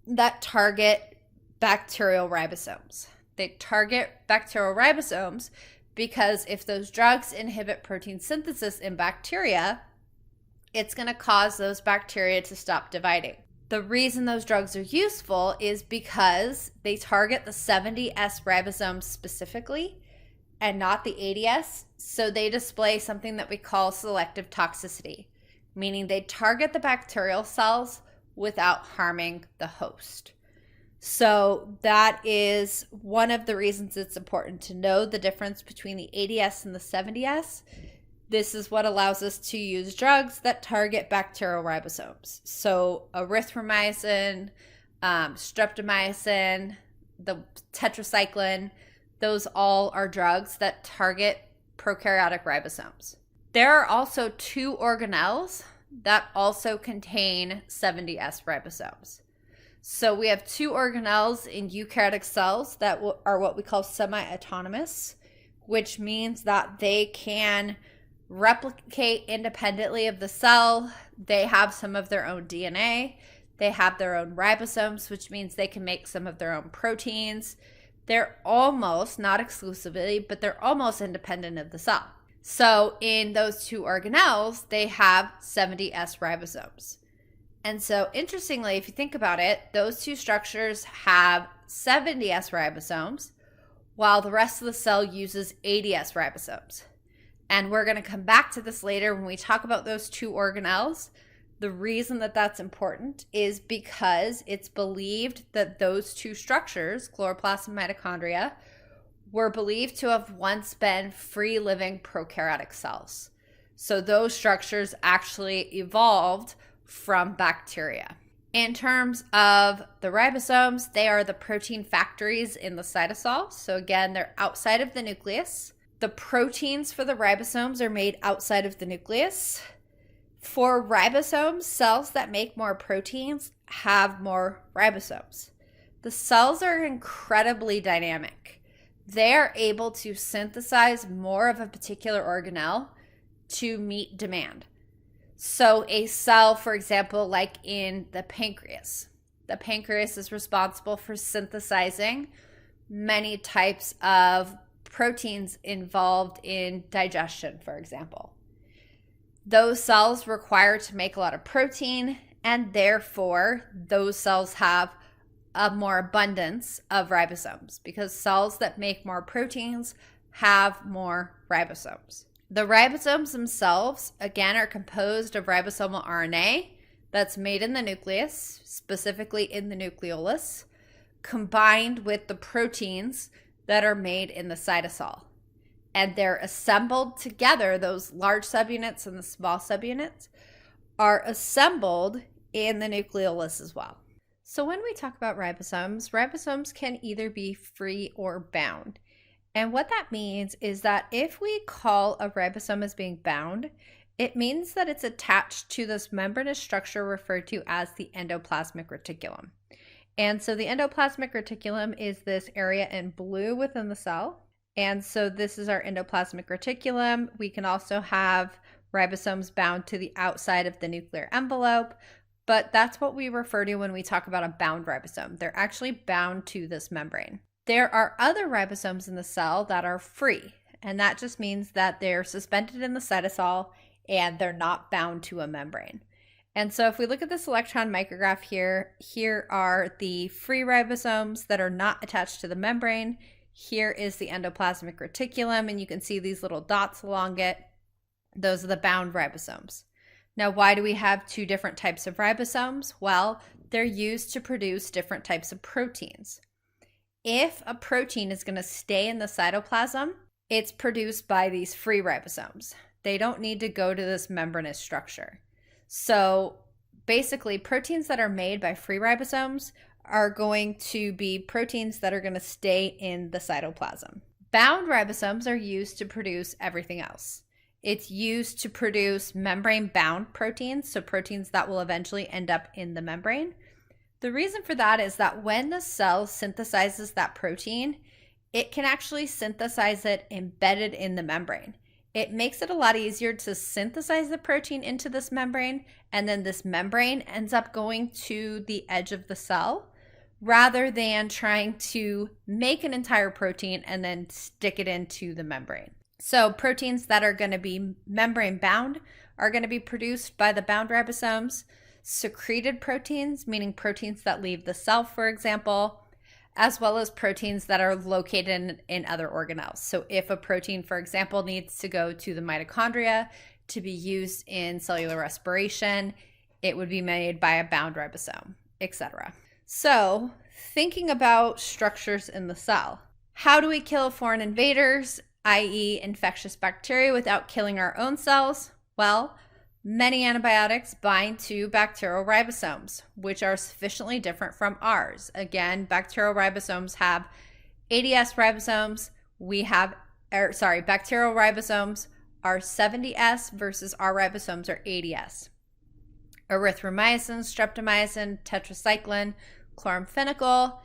that target bacterial ribosomes. They target bacterial ribosomes because if those drugs inhibit protein synthesis in bacteria, it's going to cause those bacteria to stop dividing. The reason those drugs are useful is because they target the 70S ribosomes specifically and not the 80S, so they display something that we call selective toxicity, meaning they target the bacterial cells without harming the host. So that is one of the reasons it's important to know the difference between the 80S and the 70S. This is what allows us to use drugs that target bacterial ribosomes. So erythromycin, streptomycin, the tetracycline, those all are drugs that target prokaryotic ribosomes. There are also 2 organelles that also contain 70S ribosomes. So we have 2 organelles in eukaryotic cells that are what we call semi-autonomous, which means that they can replicate independently of the cell. They have some of their own DNA. They have their own ribosomes, which means they can make some of their own proteins. They're almost, not exclusively, but they're almost independent of the cell. So in those 2 organelles, they have 70S ribosomes. And so interestingly, if you think about it, those 2 structures have 70S ribosomes, while the rest of the cell uses 80S ribosomes. And we're going to come back to this later when we talk about those 2 organelles. The reason that that's important is because it's believed that those 2 structures, chloroplast and mitochondria, were believed to have once been free-living prokaryotic cells. So those structures actually evolved from bacteria. In terms of the ribosomes, they are the protein factories in the cytosol. So again, they're outside of the nucleus. The proteins for the ribosomes are made outside of the nucleus. For ribosomes, cells that make more proteins have more ribosomes. The cells are incredibly dynamic. They're able to synthesize more of a particular organelle to meet demand. So a cell, for example, like in the pancreas is responsible for synthesizing many types of proteins involved in digestion, for example. Those cells require to make a lot of protein, and therefore those cells have a more abundance of ribosomes because cells that make more proteins have more ribosomes. The ribosomes themselves, again, are composed of ribosomal RNA that's made in the nucleus, specifically in the nucleolus, combined with the proteins that are made in the cytosol. And they're assembled together, those large subunits and the small subunits are assembled in the nucleolus as well. So when we talk about ribosomes can either be free or bound. And what that means is that if we call a ribosome as being bound, it means that it's attached to this membranous structure referred to as the endoplasmic reticulum. And so the endoplasmic reticulum is this area in blue within the cell. And so this is our endoplasmic reticulum. We can also have ribosomes bound to the outside of the nuclear envelope, but that's what we refer to when we talk about a bound ribosome. They're actually bound to this membrane. There are other ribosomes in the cell that are free, and that just means that they're suspended in the cytosol and they're not bound to a membrane. And so if we look at this electron micrograph here are the free ribosomes that are not attached to the membrane. Here is the endoplasmic reticulum, and you can see these little dots along it. Those are the bound ribosomes. Now, why do we have 2 different types of ribosomes? Well, they're used to produce different types of proteins. If a protein is going to stay in the cytoplasm, it's produced by these free ribosomes. They don't need to go to this membranous structure. So basically, proteins that are made by free ribosomes are going to be proteins that are going to stay in the cytoplasm. Bound ribosomes are used to produce everything else. It's used to produce membrane-bound proteins, so proteins that will eventually end up in the membrane. The reason for that is that when the cell synthesizes that protein, it can actually synthesize it embedded in the membrane. It makes it a lot easier to synthesize the protein into this membrane, and then this membrane ends up going to the edge of the cell rather than trying to make an entire protein and then stick it into the membrane. So proteins that are going to be membrane bound are going to be produced by the bound ribosomes. Secreted proteins, meaning proteins that leave the cell, for example, as well as proteins that are located in other organelles. So if a protein, for example, needs to go to the mitochondria to be used in cellular respiration, it would be made by a bound ribosome, etc. So thinking about structures in the cell, how do we kill foreign invaders, i.e. infectious bacteria, without killing our own cells? Well, many antibiotics bind to bacterial ribosomes, which are sufficiently different from ours. Again, bacterial ribosomes have ADS ribosomes. Bacterial ribosomes are 70S versus our ribosomes are 80S. Erythromycin, streptomycin, tetracycline, chloramphenicol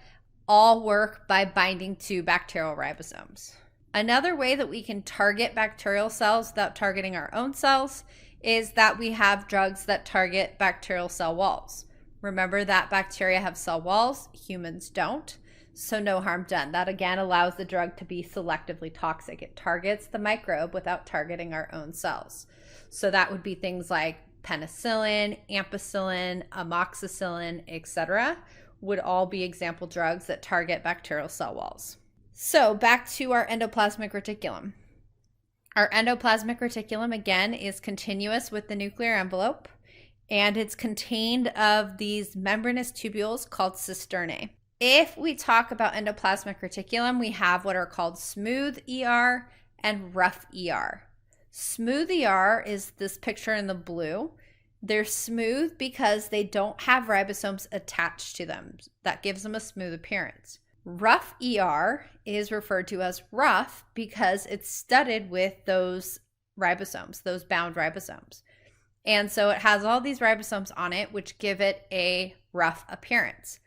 all work by binding to bacterial ribosomes. Another way that we can target bacterial cells without targeting our own cells is that we have drugs that target bacterial cell walls. Remember that bacteria have cell walls, humans don't, so no harm done. That again allows the drug to be selectively toxic. It targets the microbe without targeting our own cells. So that would be things like penicillin, ampicillin, amoxicillin, etc. would all be example drugs that target bacterial cell walls. So back to our endoplasmic reticulum. Our endoplasmic reticulum, again, is continuous with the nuclear envelope, and it's contained of these membranous tubules called cisternae. If we talk about endoplasmic reticulum, we have what are called smooth ER and rough ER. Smooth ER is this picture in the blue. They're smooth because they don't have ribosomes attached to them. That gives them a smooth appearance. Rough ER is referred to as rough because it's studded with those ribosomes, those bound ribosomes. And so it has all these ribosomes on it, which give it a rough appearance.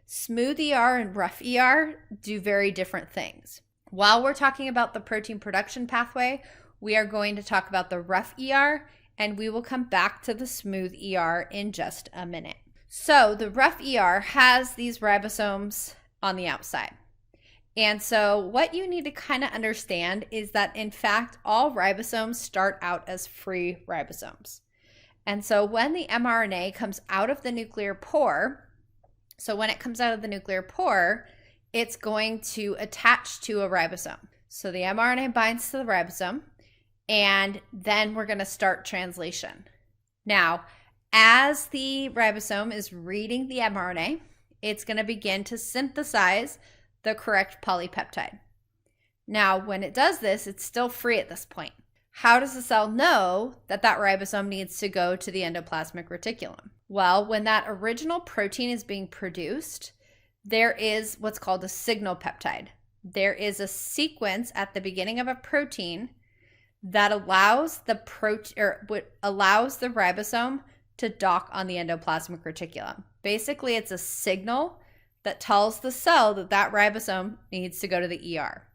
Smooth ER and rough ER do very different things. While we're talking about the protein production pathway, we are going to talk about the rough ER, and we will come back to the smooth ER in just a minute. So the rough ER has these ribosomes on the outside. And so what you need to kind of understand is that in fact, all ribosomes start out as free ribosomes. And so when the mRNA comes out of the nuclear pore, it's going to attach to a ribosome. So the mRNA binds to the ribosome, and then we're going to start translation. Now, as the ribosome is reading the mRNA, it's going to begin to synthesize the correct polypeptide. Now, when it does this, it's still free at this point. How does the cell know that that ribosome needs to go to the endoplasmic reticulum? Well, when that original protein is being produced, there is what's called a signal peptide. There is a sequence at the beginning of a protein that allows the ribosome to dock on the endoplasmic reticulum. Basically, it's a signal that tells the cell that that ribosome needs to go to the ER.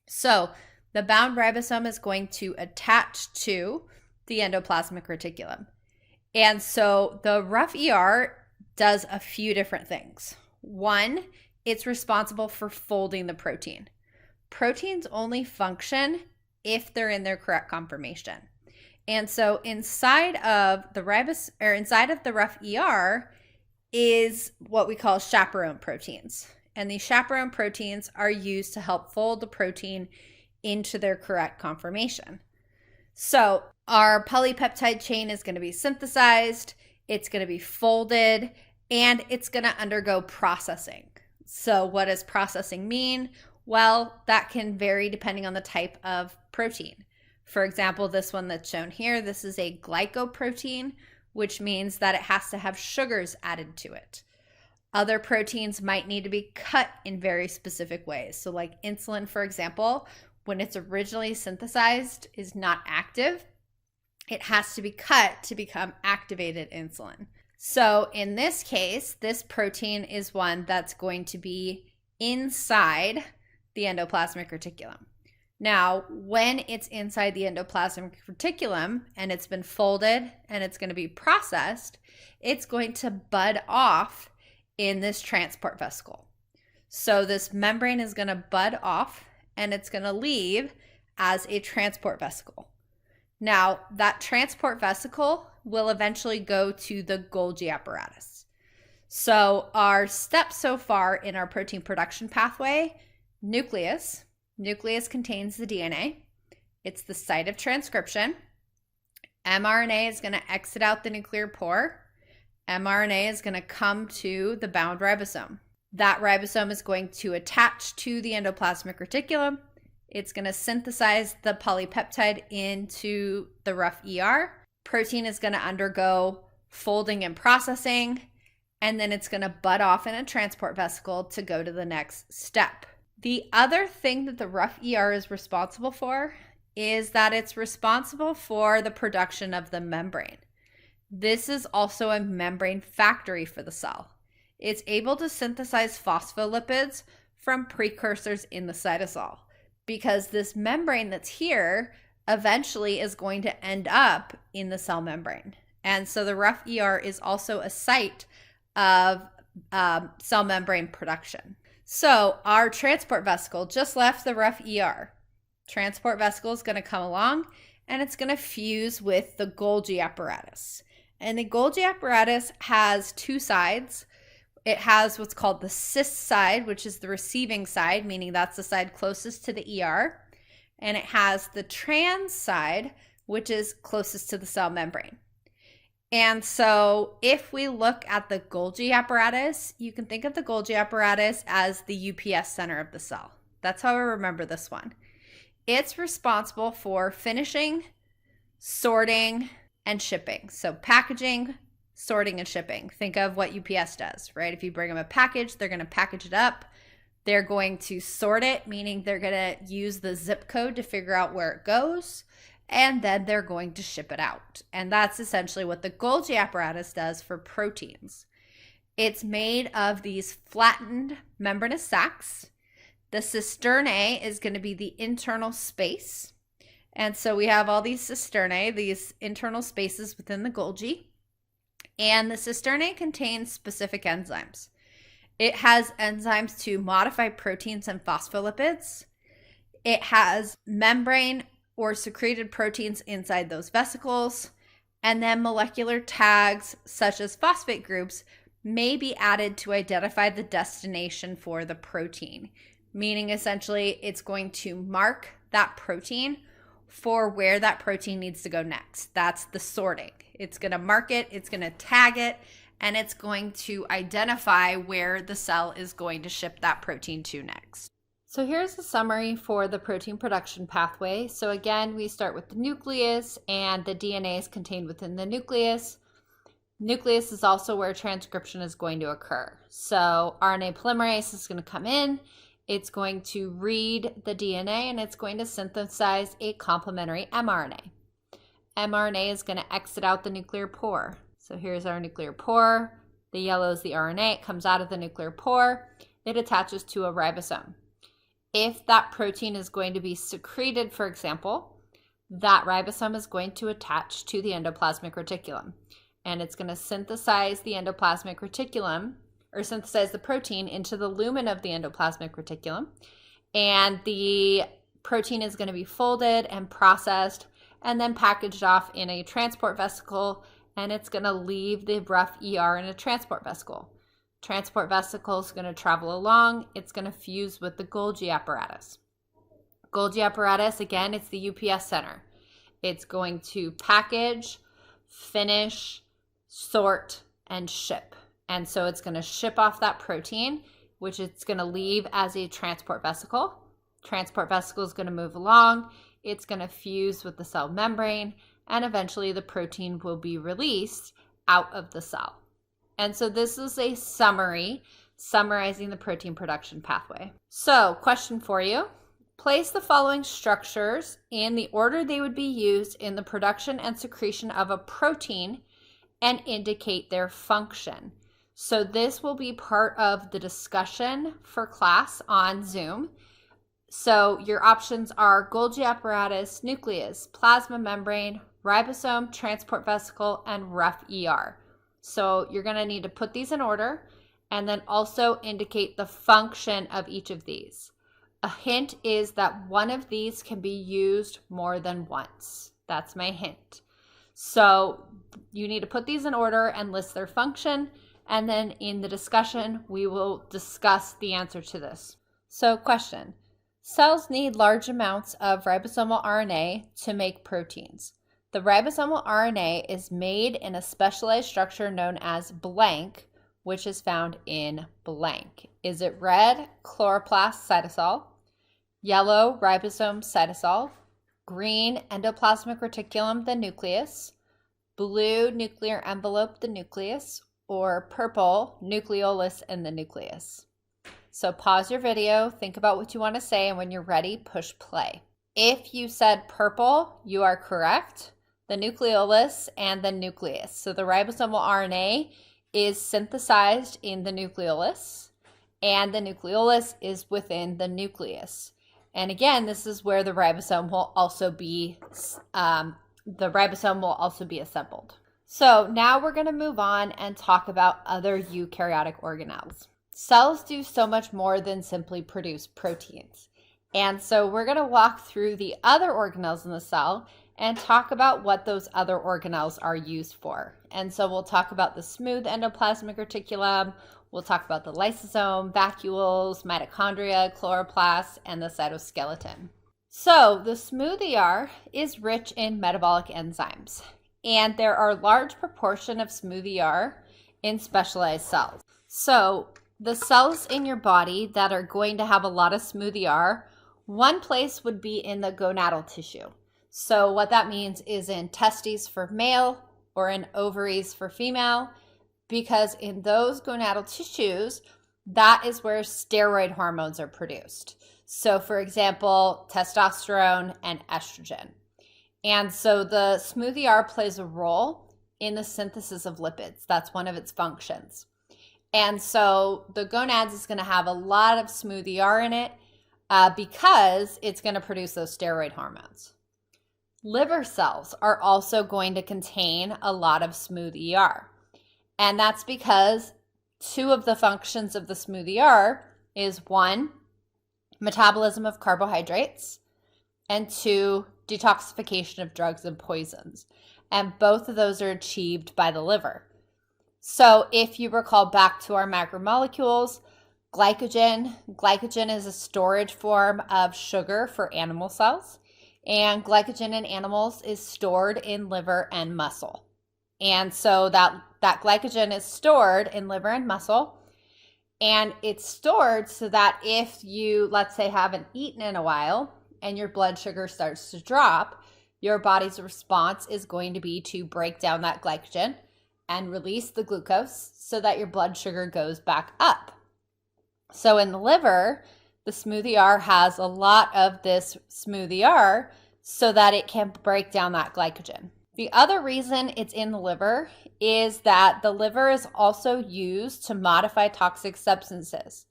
So the bound ribosome is going to attach to the endoplasmic reticulum. And so the rough ER does a few different things. One, it's responsible for folding the protein. Proteins only function if they're in their correct conformation. And so inside of the rough ER is what we call chaperone proteins. And these chaperone proteins are used to help fold the protein into their correct conformation. So our polypeptide chain is going to be synthesized, it's going to be folded, and it's going to undergo processing. So what does processing mean? Well, that can vary depending on the type of protein. For example, this one that's shown here, this is a glycoprotein, which means that it has to have sugars added to it. Other proteins might need to be cut in very specific ways. So like insulin, for example, when it's originally synthesized is not active. It has to be cut to become activated insulin. So in this case, this protein is one that's going to be inside the endoplasmic reticulum. Now, when it's inside the endoplasmic reticulum and it's been folded and it's going to be processed, it's going to bud off in this transport vesicle. So this membrane is going to bud off and it's going to leave as a transport vesicle. Now, that transport vesicle will eventually go to the Golgi apparatus. So our steps so far in our protein production pathway: nucleus. Nucleus contains the DNA. It's the site of transcription. mRNA is going to exit out the nuclear pore. mRNA is going to come to the bound ribosome. That ribosome is going to attach to the endoplasmic reticulum. It's going to synthesize the polypeptide into the rough ER. Protein is going to undergo folding and processing, and then it's going to bud off in a transport vesicle to go to the next step. The other thing that the rough ER is responsible for is that it's responsible for the production of the membrane. This is also a membrane factory for the cell. It's able to synthesize phospholipids from precursors in the cytosol, because this membrane that's here eventually is going to end up in the cell membrane. And so the rough ER is also a site of cell membrane production. So our transport vesicle just left the rough ER. Transport vesicle is going to come along and it's going to fuse with the Golgi apparatus. And the Golgi apparatus has two sides. It has what's called the cis side, which is the receiving side, meaning that's the side closest to the ER. And it has the trans side, which is closest to the cell membrane. And so if we look at the Golgi apparatus, you can think of the Golgi apparatus as the UPS center of the cell. That's how I remember this one. It's responsible for finishing, sorting, and shipping. So packaging, sorting, and shipping. Think of what UPS does, right? If you bring them a package, they're going to package it up. They're going to sort it, meaning they're going to use the zip code to figure out where it goes. And then they're going to ship it out. And that's essentially what the Golgi apparatus does for proteins. It's made of these flattened membranous sacs. The cisternae is going to be the internal space. And so we have all these cisternae, these internal spaces within the Golgi. And the cisternae contains specific enzymes. It has enzymes to modify proteins and phospholipids. It has membrane or secreted proteins inside those vesicles, and then molecular tags such as phosphate groups may be added to identify the destination for the protein, meaning essentially it's going to mark that protein for where that protein needs to go next. That's the sorting. It's going to mark it, it's going to tag it, and it's going to identify where the cell is going to ship that protein to next. So here's a summary for the protein production pathway. So again, we start with the nucleus, and the DNA is contained within the nucleus. Nucleus is also where transcription is going to occur. So RNA polymerase is going to come in. It's going to read the DNA, and it's going to synthesize a complementary mRNA. mRNA is going to exit out the nuclear pore. So here's our nuclear pore. The yellow is the RNA. It comes out of the nuclear pore. It attaches to a ribosome. If that protein is going to be secreted, for example, that ribosome is going to attach to the endoplasmic reticulum. And it's going to synthesize the endoplasmic reticulum, or synthesize the protein into the lumen of the endoplasmic reticulum. And the protein is going to be folded and processed and then packaged off in a transport vesicle. And it's going to leave the rough ER in a transport vesicle. Transport vesicle is going to travel along. It's going to fuse with the Golgi apparatus. Golgi apparatus, again, it's the UPS center. It's going to package, finish, sort, and ship. And so it's going to ship off that protein, which it's going to leave as a transport vesicle. Transport vesicle is going to move along. It's going to fuse with the cell membrane, and eventually the protein will be released out of the cell. And so this is a summary summarizing the protein production pathway. So, question for you. Place the following structures in the order they would be used in the production and secretion of a protein and indicate their function. So this will be part of the discussion for class on Zoom. So your options are Golgi apparatus, nucleus, plasma membrane, ribosome, transport vesicle, and rough ER. So you're going to need to put these in order and then also indicate the function of each of these. A hint is that one of these can be used more than once. That's my hint. So you need to put these in order and list their function, and then in the discussion, we will discuss the answer to this. So question, cells need large amounts of ribosomal RNA to make proteins. The ribosomal RNA is made in a specialized structure known as blank, which is found in blank. Is it red, chloroplast cytosol, yellow, ribosome cytosol, green, endoplasmic reticulum, the nucleus, blue, nuclear envelope, the nucleus, or purple, nucleolus in the nucleus? So pause your video, think about what you want to say, and when you're ready, push play. If you said purple, you are correct. The nucleolus and the nucleus. So the ribosomal RNA is synthesized in the nucleolus, and the nucleolus is within the nucleus. And again, this is where the ribosome will also be assembled. So now we're going to move on and talk about other eukaryotic organelles. Cells do so much more than simply produce proteins. And so we're going to walk through the other organelles in the cell and talk about what those other organelles are used for. And so we'll talk about the smooth endoplasmic reticulum, we'll talk about the lysosome, vacuoles, mitochondria, chloroplasts, and the cytoskeleton. So the smooth ER is rich in metabolic enzymes, and there are a large proportion of smooth ER in specialized cells. So the cells in your body that are going to have a lot of smooth ER, one place would be in the gonadal tissue. So what that means is in testes for male or in ovaries for female, because in those gonadal tissues, that is where steroid hormones are produced. So for example, testosterone and estrogen. And so the smooth ER plays a role in the synthesis of lipids. That's one of its functions. And so the gonads is going to have a lot of smooth ER in it because it's going to produce those steroid hormones. Liver cells are also going to contain a lot of smooth ER. And that's because two of the functions of the smooth ER is one, metabolism of carbohydrates, and two, detoxification of drugs and poisons. And both of those are achieved by the liver. So if you recall back to our macromolecules, glycogen is a storage form of sugar for animal cells. And glycogen in animals is stored in liver and muscle. And so that glycogen is stored in liver and muscle. And it's stored so that if you, let's say, haven't eaten in a while and your blood sugar starts to drop, your body's response is going to be to break down that glycogen and release the glucose so that your blood sugar goes back up. So in the liver, the smooth ER has a lot of this smooth ER so that it can break down that glycogen. The other reason it's in the liver is that the liver is also used to modify toxic substances.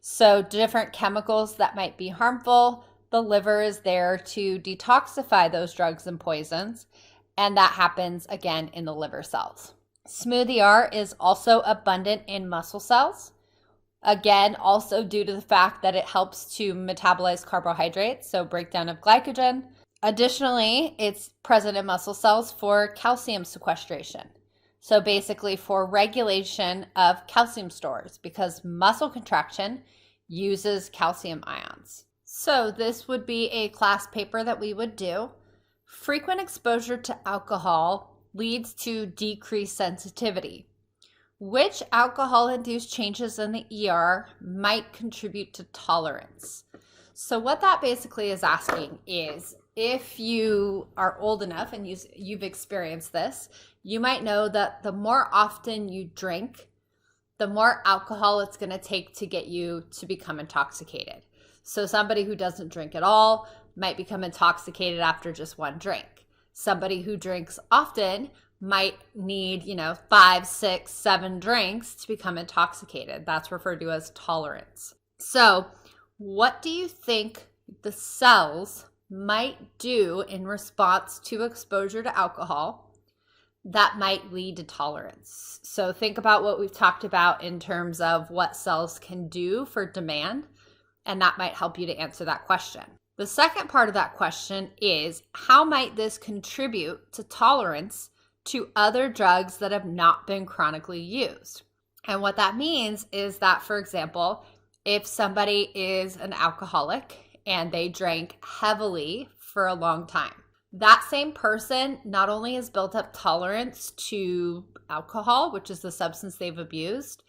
So different chemicals that might be harmful, the liver is there to detoxify those drugs and poisons, and that happens again in the liver cells. Smooth ER is also abundant in muscle cells. Again, also due to the fact that it helps to metabolize carbohydrates, so breakdown of glycogen. Additionally, it's present in muscle cells for calcium sequestration. So basically for regulation of calcium stores, because muscle contraction uses calcium ions. So this would be a class paper that we would do. Frequent exposure to alcohol leads to decreased sensitivity. Which alcohol-induced changes in the ER might contribute to tolerance? So what that basically is asking is, if you are old enough and you've experienced this, you might know that the more often you drink, the more alcohol it's going to take to get you to become intoxicated. So somebody who doesn't drink at all might become intoxicated after just one drink. Somebody who drinks often might need, 5, 6, 7 drinks to become intoxicated. That's referred to as tolerance. So what do you think the cells might do in response to exposure to alcohol that might lead to tolerance. So think about what we've talked about in terms of what cells can do for demand, and that might help you to answer that question. The second part of that question is, how might this contribute to tolerance to other drugs that have not been chronically used? And what that means is that, for example, if somebody is an alcoholic and they drank heavily for a long time, that same person not only has built up tolerance to alcohol, which is the substance they've abused,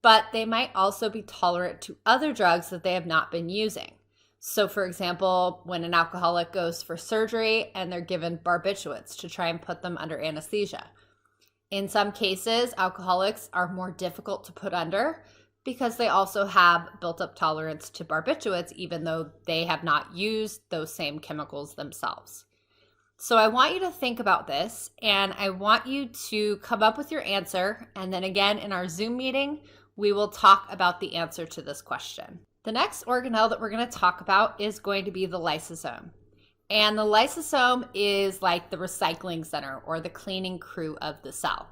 but they might also be tolerant to other drugs that they have not been using. So for example, when an alcoholic goes for surgery and they're given barbiturates to try and put them under anesthesia. In some cases, alcoholics are more difficult to put under because they also have built up tolerance to barbiturates, even though they have not used those same chemicals themselves. So I want you to think about this, and I want you to come up with your answer. And then again, in our Zoom meeting, we will talk about the answer to this question. The next organelle that we're going to talk about is going to be the lysosome. And the lysosome is like the recycling center or the cleaning crew of the cell.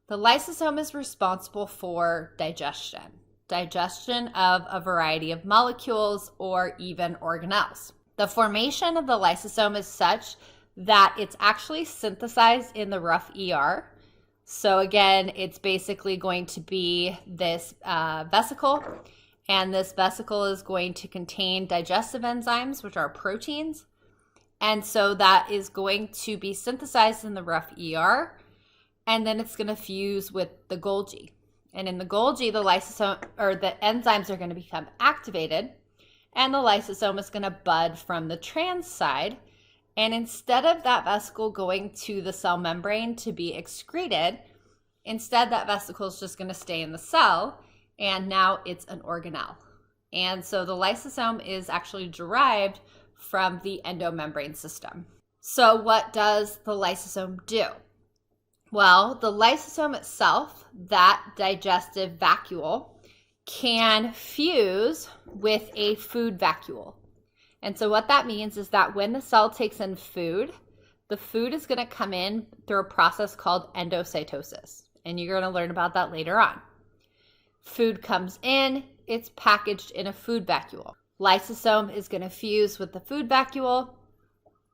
The lysosome is responsible for digestion of a variety of molecules or even organelles. The formation of the lysosome is such that it's actually synthesized in the rough ER. So again, it's basically going to be this vesicle, and this vesicle is going to contain digestive enzymes, which are proteins. And so that is going to be synthesized in the rough ER, and then it's going to fuse with the Golgi. And in the Golgi, the lysosome or the enzymes are going to become activated, and the lysosome is going to bud from the trans side. And instead of that vesicle going to the cell membrane to be excreted, instead that vesicle is just going to stay in the cell, and now it's an organelle. And so the lysosome is actually derived from the endomembrane system. So what does the lysosome do? Well, the lysosome itself, that digestive vacuole, can fuse with a food vacuole. And so what that means is that when the cell takes in food, the food is going to come in through a process called endocytosis. And you're going to learn about that later on. Food comes in, it's packaged in a food vacuole. Lysosome is going to fuse with the food vacuole.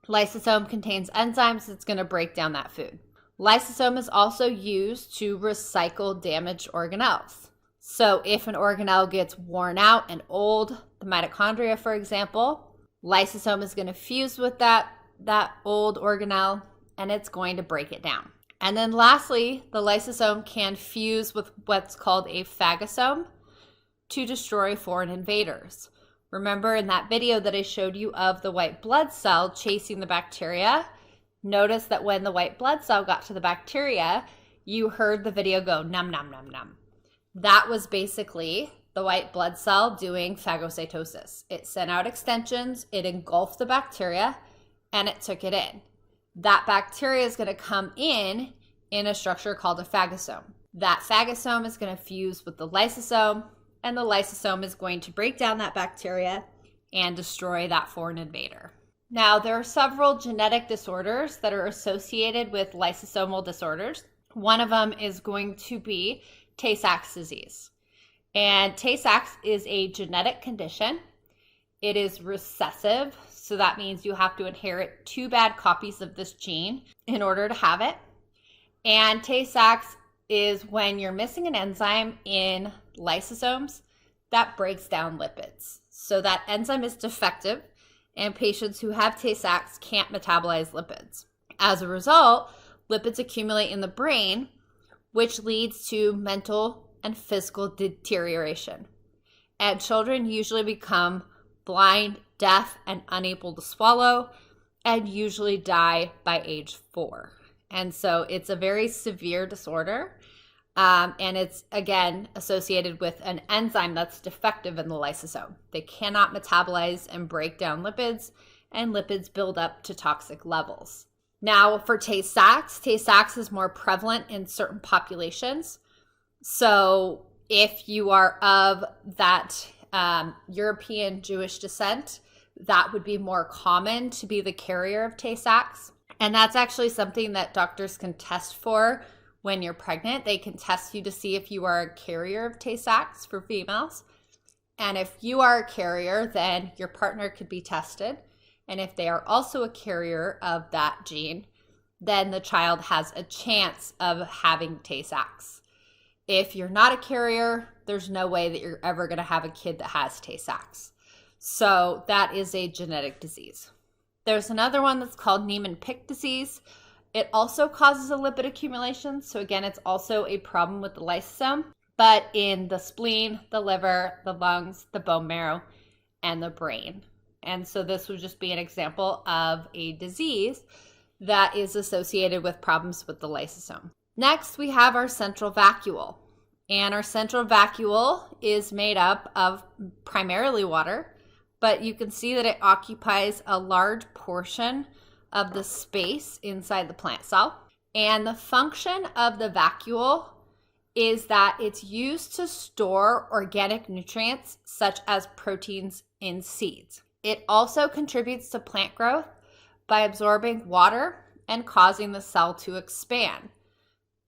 Lysosome contains enzymes that's going to break down that food. Lysosome is also used to recycle damaged organelles. So if an organelle gets worn out and old, the mitochondria, for example, lysosome is going to fuse with that old organelle, and it's going to break it down. And then lastly, the lysosome can fuse with what's called a phagosome to destroy foreign invaders. Remember in that video that I showed you of the white blood cell chasing the bacteria? Notice that when the white blood cell got to the bacteria, you heard the video go num, num, num, num. That was basically the white blood cell doing phagocytosis. It sent out extensions, it engulfed the bacteria, and it took it in. That bacteria is going to come in a structure called a phagosome. That phagosome is going to fuse with the lysosome, and the lysosome is going to break down that bacteria and destroy that foreign invader. Now, there are several genetic disorders that are associated with lysosomal disorders. One of them is going to be Tay-Sachs disease. And Tay-Sachs is a genetic condition. It is recessive, so that means you have to inherit 2 bad copies of this gene in order to have it. And Tay-Sachs is when you're missing an enzyme in lysosomes that breaks down lipids. So that enzyme is defective, and patients who have Tay-Sachs can't metabolize lipids. As a result, lipids accumulate in the brain, which leads to mental and physical deterioration. And children usually become blind, deaf, and unable to swallow, and usually die by age 4. And so it's a very severe disorder. And it's, again, associated with an enzyme that's defective in the lysosome. They cannot metabolize and break down lipids, and lipids build up to toxic levels. Now, for Tay-Sachs is more prevalent in certain populations. So if you are of that European Jewish descent, that would be more common to be the carrier of Tay-Sachs. And that's actually something that doctors can test for when you're pregnant. They can test you to see if you are a carrier of Tay-Sachs for females. And if you are a carrier, then your partner could be tested. And if they are also a carrier of that gene, then the child has a chance of having Tay-Sachs. If you're not a carrier, there's no way that you're ever going to have a kid that has Tay-Sachs. So that is a genetic disease. There's another one that's called Niemann-Pick disease. It also causes a lipid accumulation. So again, it's also a problem with the lysosome, but in the spleen, the liver, the lungs, the bone marrow, and the brain. And so this would just be an example of a disease that is associated with problems with the lysosome. Next, we have our central vacuole. And our central vacuole is made up of primarily water, but you can see that it occupies a large portion of the space inside the plant cell. And the function of the vacuole is that it's used to store organic nutrients such as proteins in seeds. It also contributes to plant growth by absorbing water and causing the cell to expand.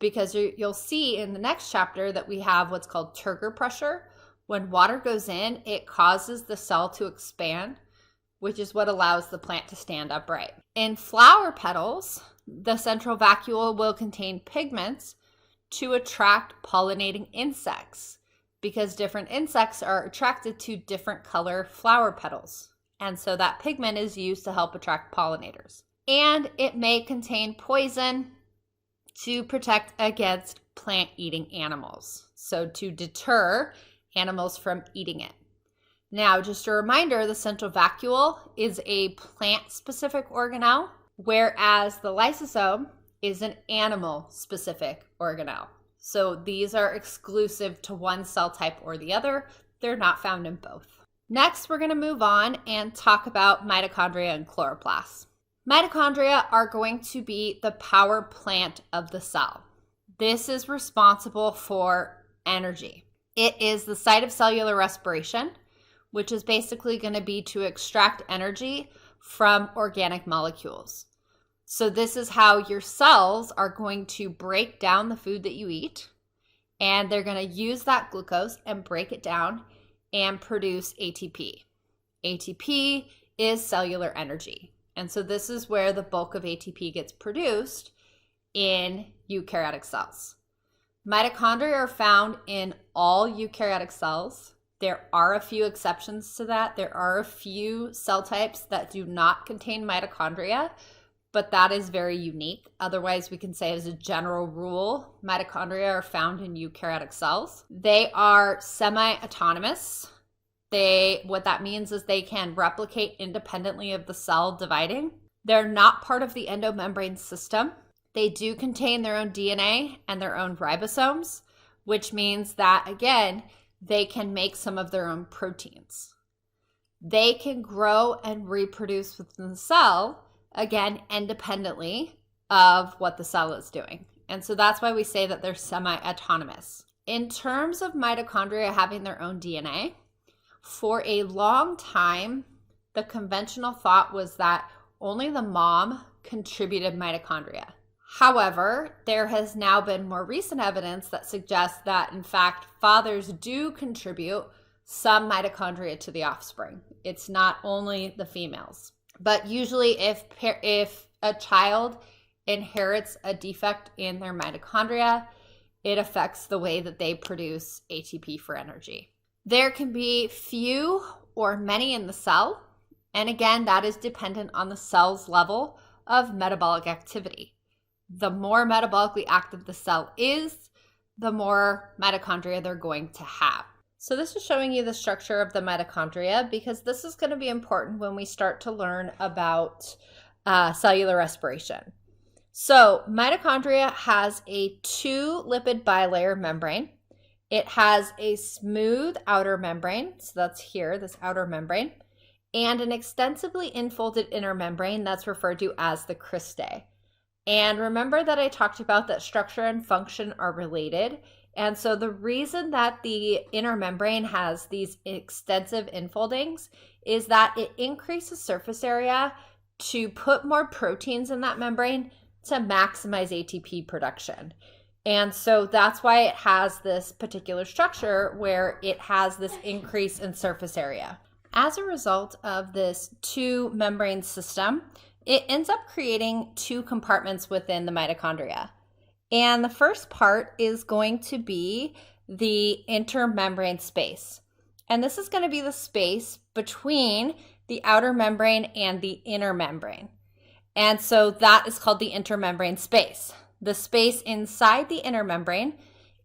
Because you'll see in the next chapter that we have what's called turgor pressure. When water goes in, it causes the cell to expand, which is what allows the plant to stand upright. In flower petals, the central vacuole will contain pigments to attract pollinating insects, because different insects are attracted to different color flower petals. And so that pigment is used to help attract pollinators. And it may contain poison to protect against plant-eating animals, so to deter animals from eating it. Now, just a reminder, the central vacuole is a plant-specific organelle, whereas the lysosome is an animal-specific organelle. So these are exclusive to one cell type or the other. They're not found in both. Next, we're going to move on and talk about mitochondria and chloroplasts. Mitochondria are going to be the power plant of the cell. This is responsible for energy. It is the site of cellular respiration, which is basically going to be to extract energy from organic molecules. So this is how your cells are going to break down the food that you eat, and they're going to use that glucose and break it down and produce ATP. ATP is cellular energy. And so this is where the bulk of ATP gets produced in eukaryotic cells. Mitochondria are found in all eukaryotic cells. There are a few exceptions to that. There are a few cell types that do not contain mitochondria, but that is very unique. Otherwise, we can say as a general rule, mitochondria are found in eukaryotic cells. They are semi-autonomous. What that means is they can replicate independently of the cell dividing. They're not part of the endomembrane system. They do contain their own DNA and their own ribosomes, which means that, again, they can make some of their own proteins. They can grow and reproduce within the cell, again, independently of what the cell is doing. And so that's why we say that they're semi-autonomous. In terms of mitochondria having their own DNA, for a long time, the conventional thought was that only the mom contributed mitochondria. However, there has now been more recent evidence that suggests that, in fact, fathers do contribute some mitochondria to the offspring. It's not only the females. But usually if a child inherits a defect in their mitochondria, it affects the way that they produce ATP for energy. There can be few or many in the cell, and again, that is dependent on the cell's level of metabolic activity. The more metabolically active the cell is, the more mitochondria they're going to have. So this is showing you the structure of the mitochondria, because this is going to be important when we start to learn about cellular respiration. So mitochondria has a 2-lipid bilayer membrane. It has a smooth outer membrane, so that's here, this outer membrane, and an extensively infolded inner membrane that's referred to as the cristae. And remember that I talked about that structure and function are related. And so the reason that the inner membrane has these extensive infoldings is that it increases surface area to put more proteins in that membrane to maximize ATP production. And so that's why it has this particular structure where it has this increase in surface area. As a result of this two membrane system, it ends up creating two compartments within the mitochondria. And the first part is going to be the intermembrane space. And this is going to be the space between the outer membrane and the inner membrane. And so that is called the intermembrane space. The space inside the inner membrane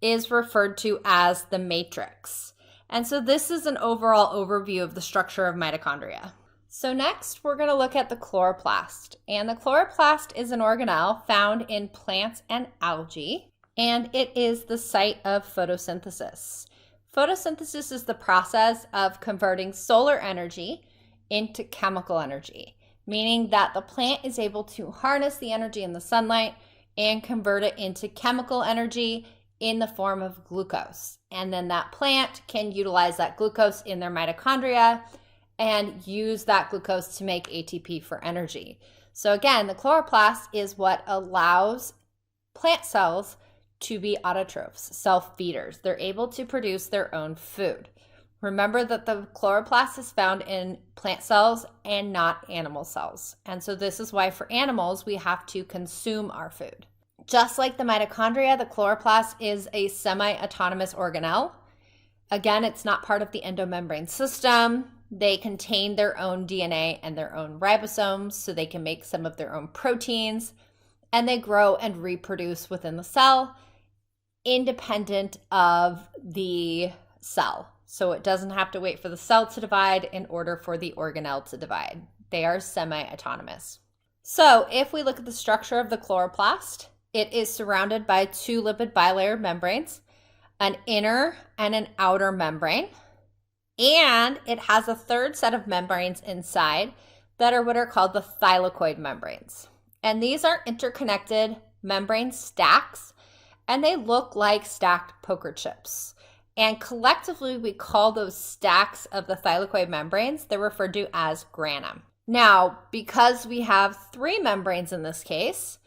is referred to as the matrix. And so this is an overall overview of the structure of mitochondria. So next, we're going to look at the chloroplast. And the chloroplast is an organelle found in plants and algae, and it is the site of photosynthesis. Photosynthesis is the process of converting solar energy into chemical energy, meaning that the plant is able to harness the energy in the sunlight and convert it into chemical energy in the form of glucose. And then that plant can utilize that glucose in their mitochondria and use that glucose to make ATP for energy. So again, the chloroplast is what allows plant cells to be autotrophs, self-feeders. They're able to produce their own food. Remember that the chloroplast is found in plant cells and not animal cells. And so this is why for animals, we have to consume our food. Just like the mitochondria, the chloroplast is a semi-autonomous organelle. Again, it's not part of the endomembrane system. They contain their own DNA and their own ribosomes, so they can make some of their own proteins, and they grow and reproduce within the cell independent of the cell. So it doesn't have to wait for the cell to divide in order for the organelle to divide. They are semi-autonomous. So if we look at the structure of the chloroplast, it is surrounded by two lipid bilayer membranes, an inner and an outer membrane, and it has a third set of membranes inside that are what are called the thylakoid membranes. And these are interconnected membrane stacks, and they look like stacked poker chips. And collectively, we call those stacks of the thylakoid membranes, they're referred to as granum. Now, because we have three membranes in this case,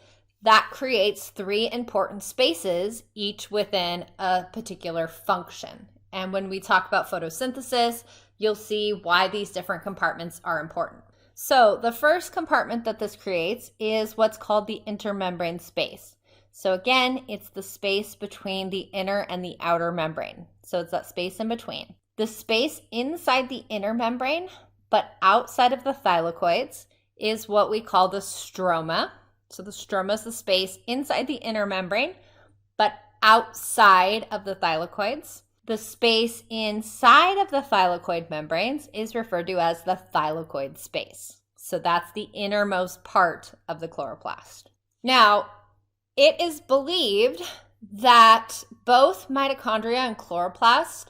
that creates three important spaces, each within a particular function. And when we talk about photosynthesis, you'll see why these different compartments are important. So the first compartment that this creates is what's called the intermembrane space. So again, it's the space between the inner and the outer membrane. So it's that space in between. The space inside the inner membrane, but outside of the thylakoids, is what we call the stroma. So the stroma is the space inside the inner membrane, but outside of the thylakoids. The space inside of the thylakoid membranes is referred to as the thylakoid space. So that's the innermost part of the chloroplast. Now, it is believed that both mitochondria and chloroplast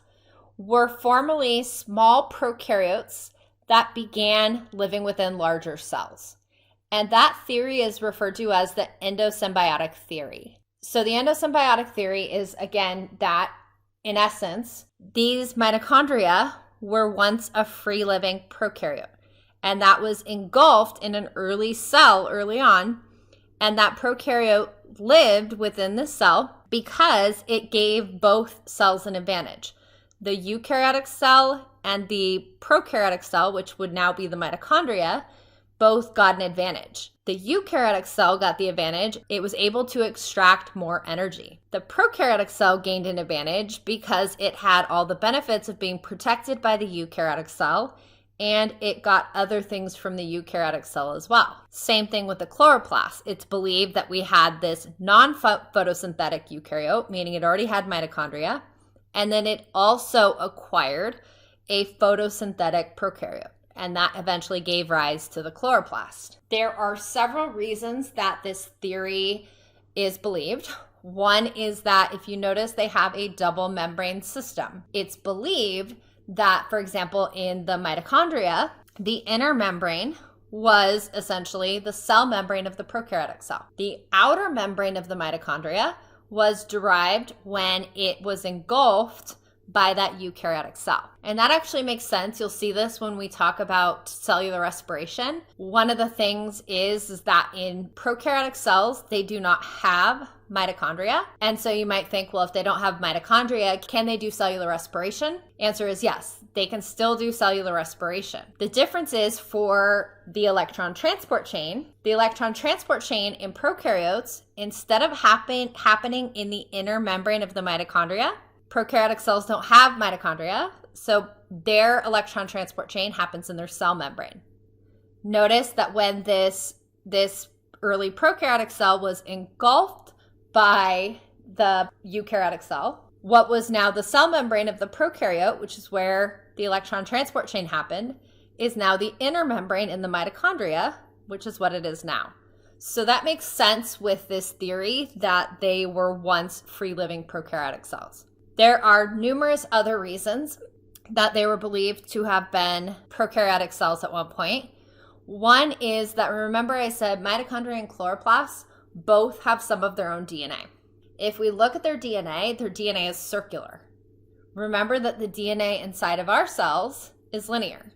were formerly small prokaryotes that began living within larger cells. And that theory is referred to as the endosymbiotic theory. So the endosymbiotic theory is, again, that in essence, these mitochondria were once a free-living prokaryote. And that was engulfed in an early cell early on. And that prokaryote lived within the cell because it gave both cells an advantage. The eukaryotic cell and the prokaryotic cell, which would now be the mitochondria, both got an advantage. The eukaryotic cell got the advantage. It was able to extract more energy. The prokaryotic cell gained an advantage because it had all the benefits of being protected by the eukaryotic cell, and it got other things from the eukaryotic cell as well. Same thing with the chloroplast. It's believed that we had this non-photosynthetic eukaryote, meaning it already had mitochondria, and then it also acquired a photosynthetic prokaryote. And that eventually gave rise to the chloroplast. There are several reasons that this theory is believed. One is that if you notice, they have a double membrane system. It's believed that, for example, in the mitochondria, the inner membrane was essentially the cell membrane of the prokaryotic cell. The outer membrane of the mitochondria was derived when it was engulfed by that eukaryotic cell. And that actually makes sense. You'll see this when we talk about cellular respiration. One of the things is that in prokaryotic cells, they do not have mitochondria. And so you might think, well, if they don't have mitochondria, can they do cellular respiration? Answer is yes, they can still do cellular respiration. The difference is for the electron transport chain. The electron transport chain in prokaryotes, instead of happening in the inner membrane of the mitochondria, prokaryotic cells don't have mitochondria, so their electron transport chain happens in their cell membrane. Notice that when this early prokaryotic cell was engulfed by the eukaryotic cell, what was now the cell membrane of the prokaryote, which is where the electron transport chain happened, is now the inner membrane in the mitochondria, which is what it is now. So that makes sense with this theory that they were once free-living prokaryotic cells. There are numerous other reasons that they were believed to have been prokaryotic cells at one point. One is that, remember I said mitochondria and chloroplasts both have some of their own DNA. If we look at their DNA is circular. Remember that the DNA inside of our cells is linear.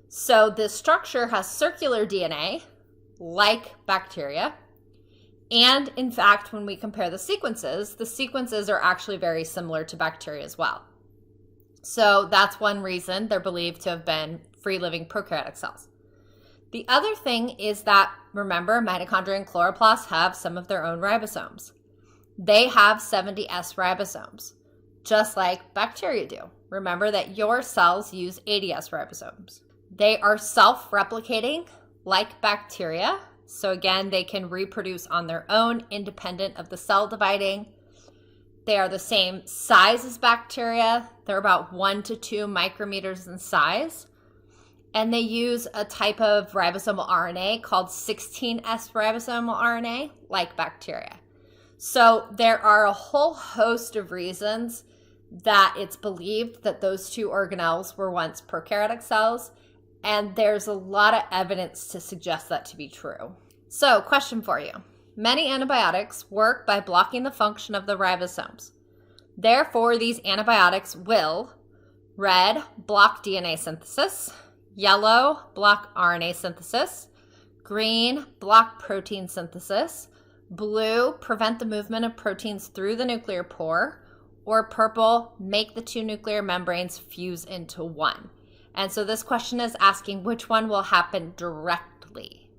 So this structure has circular DNA, like bacteria. And in fact, when we compare the sequences are actually very similar to bacteria as well. So that's one reason they're believed to have been free-living prokaryotic cells. The other thing is that, remember, mitochondria and chloroplasts have some of their own ribosomes. They have 70 S ribosomes, just like bacteria do. Remember that your cells use 80 S ribosomes. They are self-replicating like bacteria. So again, they can reproduce on their own, independent of the cell dividing. They are the same size as bacteria. They're about 1 to 2 micrometers in size. And they use a type of ribosomal RNA called 16S ribosomal RNA, like bacteria. So there are a whole host of reasons that it's believed that those two organelles were once prokaryotic cells. And there's a lot of evidence to suggest that to be true. So, question for you. Many antibiotics work by blocking the function of the ribosomes. Therefore, these antibiotics will: red, block DNA synthesis; yellow, block RNA synthesis; green, block protein synthesis; blue, prevent the movement of proteins through the nuclear pore; or purple, make the two nuclear membranes fuse into one. And so this question is asking which one will happen directly.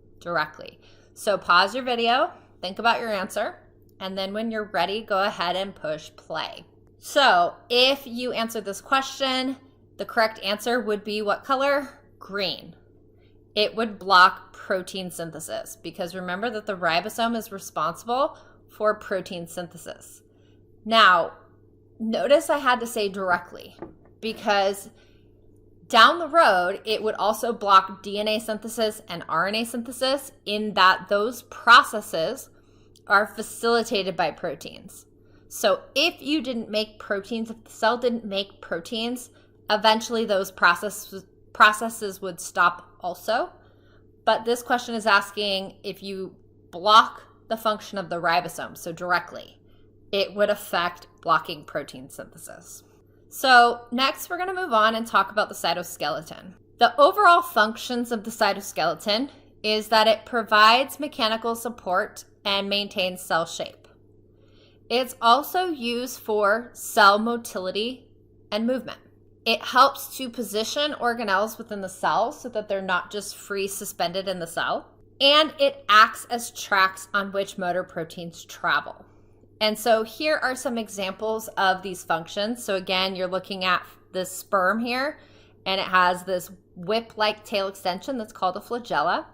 So pause your video, think about your answer, and then when you're ready, go ahead and push play. So if you answered this question, the correct answer would be what color? Green. It would block protein synthesis, because remember that the ribosome is responsible for protein synthesis. Now, notice I had to say directly, because down the road, it would also block DNA synthesis and RNA synthesis, in that those processes are facilitated by proteins. So if you didn't make proteins, if the cell didn't make proteins, eventually those processes would stop also. But this question is asking if you block the function of the ribosome, so directly, it would affect blocking protein synthesis. So next we're going to move on and talk about the cytoskeleton. The overall functions of the cytoskeleton is that it provides mechanical support and maintains cell shape. It's also used for cell motility and movement. It helps to position organelles within the cell so that they're not just free suspended in the cell. And it acts as tracks on which motor proteins travel. And so here are some examples of these functions. So again, you're looking at this sperm here, and it has this whip-like tail extension that's called a flagella.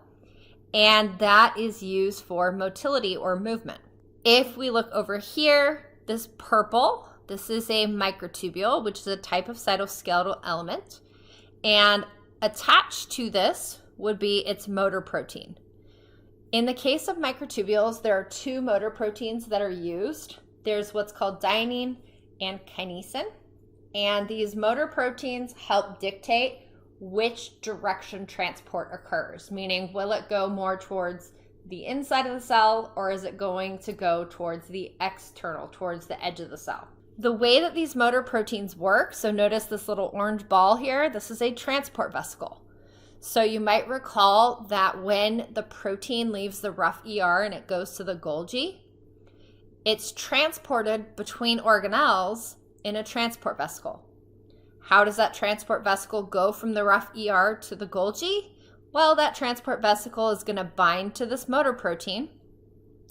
And that is used for motility or movement. If we look over here, this purple, this is a microtubule, which is a type of cytoskeletal element. And attached to this would be its motor protein. In the case of microtubules, there are two motor proteins that are used. There's what's called dynein and kinesin. And these motor proteins help dictate which direction transport occurs, meaning will it go more towards the inside of the cell, or is it going to go towards the external, towards the edge of the cell? The way that these motor proteins work, so notice this little orange ball here, this is a transport vesicle. So you might recall that when the protein leaves the rough ER and it goes to the Golgi, it's transported between organelles in a transport vesicle. How does that transport vesicle go from the rough ER to the Golgi? Well, that transport vesicle is going to bind to this motor protein,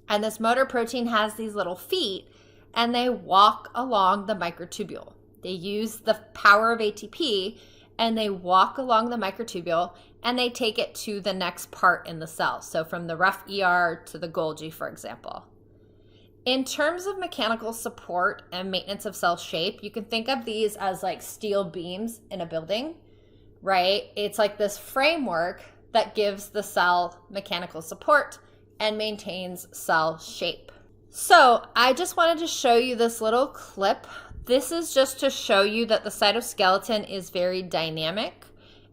and this motor protein has these little feet, and they walk along the microtubule. They use the power of ATP, and they walk along the microtubule, and they take it to the next part in the cell. So from the rough ER to the Golgi, for example. In terms of mechanical support and maintenance of cell shape, you can think of these as like steel beams in a building, right? It's like this framework that gives the cell mechanical support and maintains cell shape. So I just wanted to show you this little clip. This is just to show you that the cytoskeleton is very dynamic.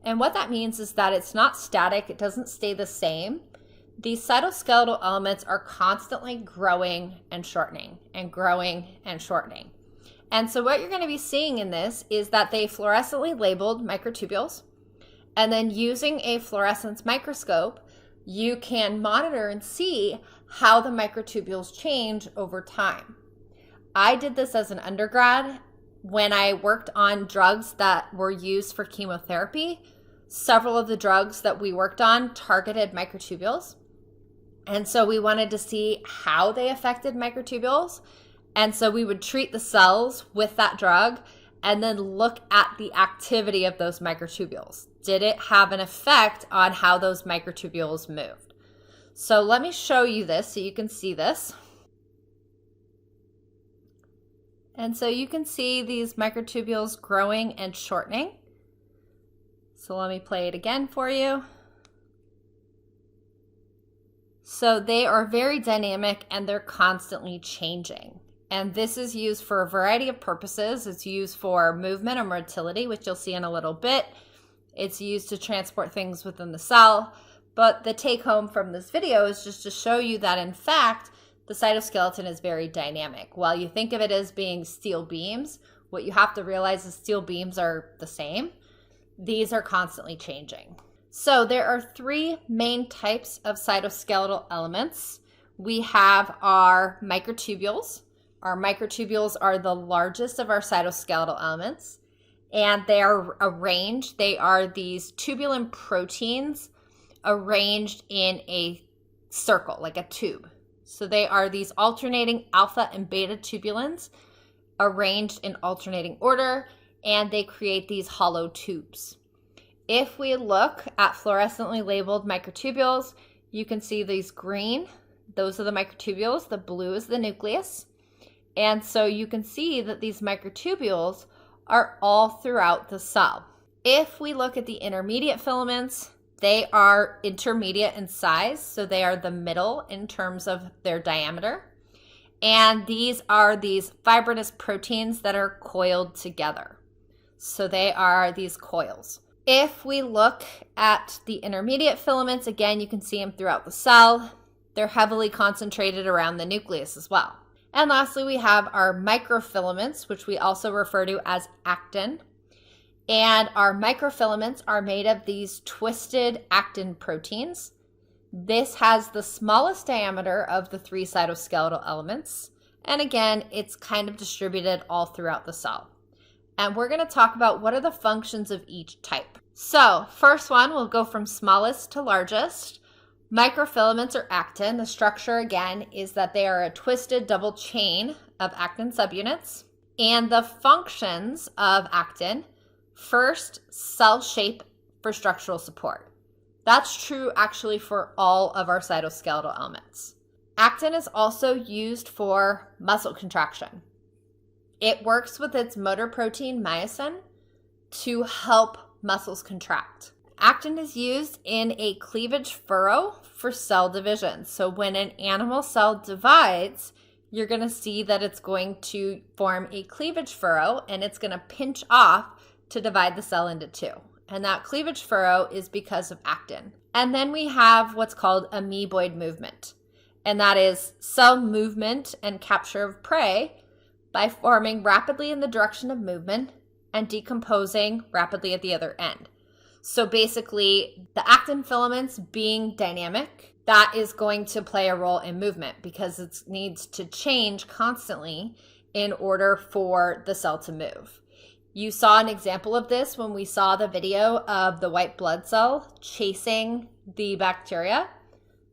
And what that means is that it's not static, it doesn't stay the same. These cytoskeletal elements are constantly growing and shortening and growing and shortening. And so what you're going to be seeing in this is that they fluorescently labeled microtubules, and then using a fluorescence microscope, you can monitor and see how the microtubules change over time. I did this as an undergrad when I worked on drugs that were used for chemotherapy. Several of the drugs that we worked on targeted microtubules. And so we wanted to see how they affected microtubules. And so we would treat the cells with that drug and then look at the activity of those microtubules. Did it have an effect on how those microtubules moved? So let me show you this so you can see this. And so you can see these microtubules growing and shortening. So let me play it again for you. So they are very dynamic and they're constantly changing. And this is used for a variety of purposes. It's used for movement or motility, which you'll see in a little bit. It's used to transport things within the cell. But the take home from this video is just to show you that in fact, the cytoskeleton is very dynamic. While you think of it as being steel beams, what you have to realize is steel beams are the same. These are constantly changing. So there are three main types of cytoskeletal elements. We have our microtubules. Our microtubules are the largest of our cytoskeletal elements, and they are arranged. They are these tubulin proteins arranged in a circle, like a tube. So they are these alternating alpha and beta tubulins arranged in alternating order, and they create these hollow tubes. If we look at fluorescently labeled microtubules, you can see these green. Those are the microtubules. The blue is the nucleus. And so you can see that these microtubules are all throughout the cell. If we look at the intermediate filaments, they are intermediate in size, so they are the middle in terms of their diameter. And these are these fibrinous proteins that are coiled together. So they are these coils. If we look at the intermediate filaments, again, you can see them throughout the cell. They're heavily concentrated around the nucleus as well. And lastly, we have our microfilaments, which we also refer to as actin. And our microfilaments are made of these twisted actin proteins. This has the smallest diameter of the three cytoskeletal elements. And again, it's kind of distributed all throughout the cell. And we're going to talk about what are the functions of each type. So first one, we'll go from smallest to largest. Microfilaments or actin, the structure again is that they are a twisted double chain of actin subunits. And the functions of actin, first, cell shape for structural support. That's true actually for all of our cytoskeletal elements. Actin is also used for muscle contraction. It works with its motor protein myosin to help muscles contract. Actin is used in a cleavage furrow for cell division. So when an animal cell divides, you're going to see that it's going to form a cleavage furrow and it's going to pinch off to divide the cell into two. And that cleavage furrow is because of actin. And then we have what's called amoeboid movement. And that is cell movement and capture of prey by forming rapidly in the direction of movement and decomposing rapidly at the other end. So basically, the actin filaments being dynamic, that is going to play a role in movement because it needs to change constantly in order for the cell to move. You saw an example of this when we saw the video of the white blood cell chasing the bacteria.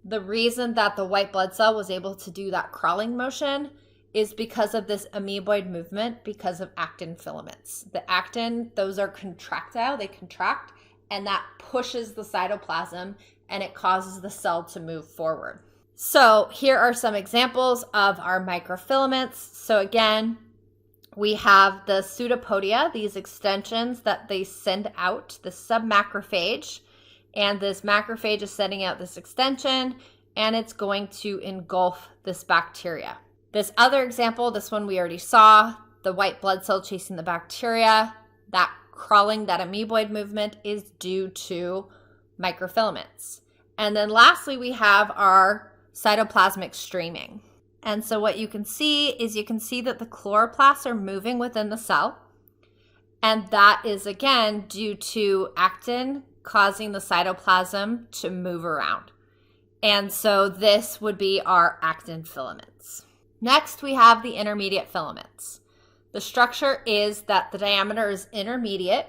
The reason that the white blood cell was able to do that crawling motion is because of this amoeboid movement because of actin filaments. The actin, those are contractile, they contract, and that pushes the cytoplasm and it causes the cell to move forward. So here are some examples of our microfilaments. So again, we have the pseudopodia, these extensions that they send out, the submacrophage, and this macrophage is sending out this extension and it's going to engulf this bacteria. This other example, this one we already saw, the white blood cell chasing the bacteria, that crawling, that amoeboid movement is due to microfilaments. And then lastly, we have our cytoplasmic streaming. And so what you can see is you can see that the chloroplasts are moving within the cell. And that is again due to actin causing the cytoplasm to move around. And so this would be our actin filaments. Next, we have the intermediate filaments. The structure is that the diameter is intermediate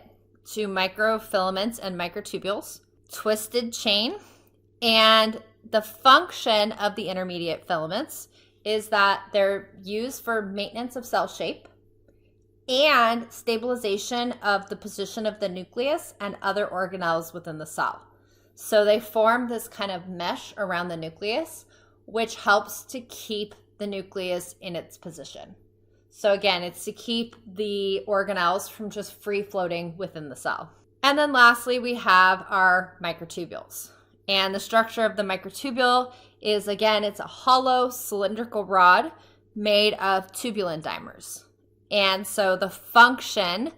to microfilaments and microtubules, twisted chain, and the function of the intermediate filaments is that they're used for maintenance of cell shape and stabilization of the position of the nucleus and other organelles within the cell. So they form this kind of mesh around the nucleus, which helps to keep the nucleus in its position. So again, it's to keep the organelles from just free floating within the cell. And then lastly, we have our microtubules. And the structure of the microtubule is, again, it's a hollow cylindrical rod made of tubulin dimers. And so the function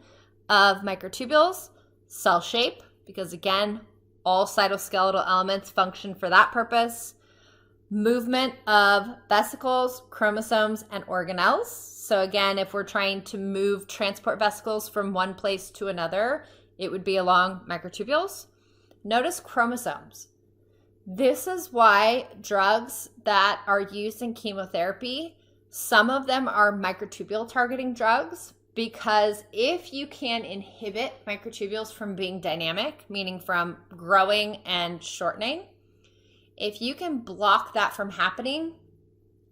of microtubules, cell shape, because again, all cytoskeletal elements function for that purpose, movement of vesicles, chromosomes, and organelles. So again, if we're trying to move transport vesicles from one place to another, it would be along microtubules. Notice chromosomes. This is why drugs that are used in chemotherapy, some of them are microtubule targeting drugs, because if you can inhibit microtubules from being dynamic, meaning from growing and shortening, if you can block that from happening,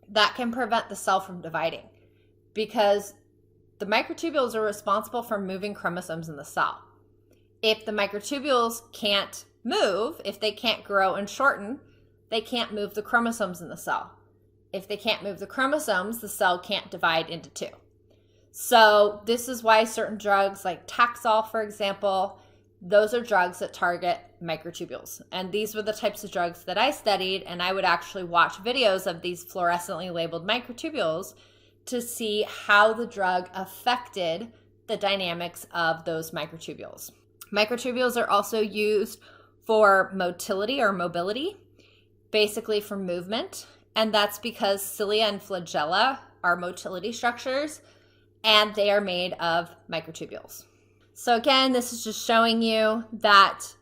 that can prevent the cell from dividing, because the microtubules are responsible for moving chromosomes in the cell. If the microtubules can't move, if they can't grow and shorten, they can't move the chromosomes in the cell. If they can't move the chromosomes, the cell can't divide into two. So this is why certain drugs like Taxol, for example, those are drugs that target microtubules. And these were the types of drugs that I studied, and I would actually watch videos of these fluorescently labeled microtubules to see how the drug affected the dynamics of those microtubules. Microtubules are also used for motility or mobility, basically for movement. And that's because cilia and flagella are motility structures, and they are made of microtubules. So again, this is just showing you that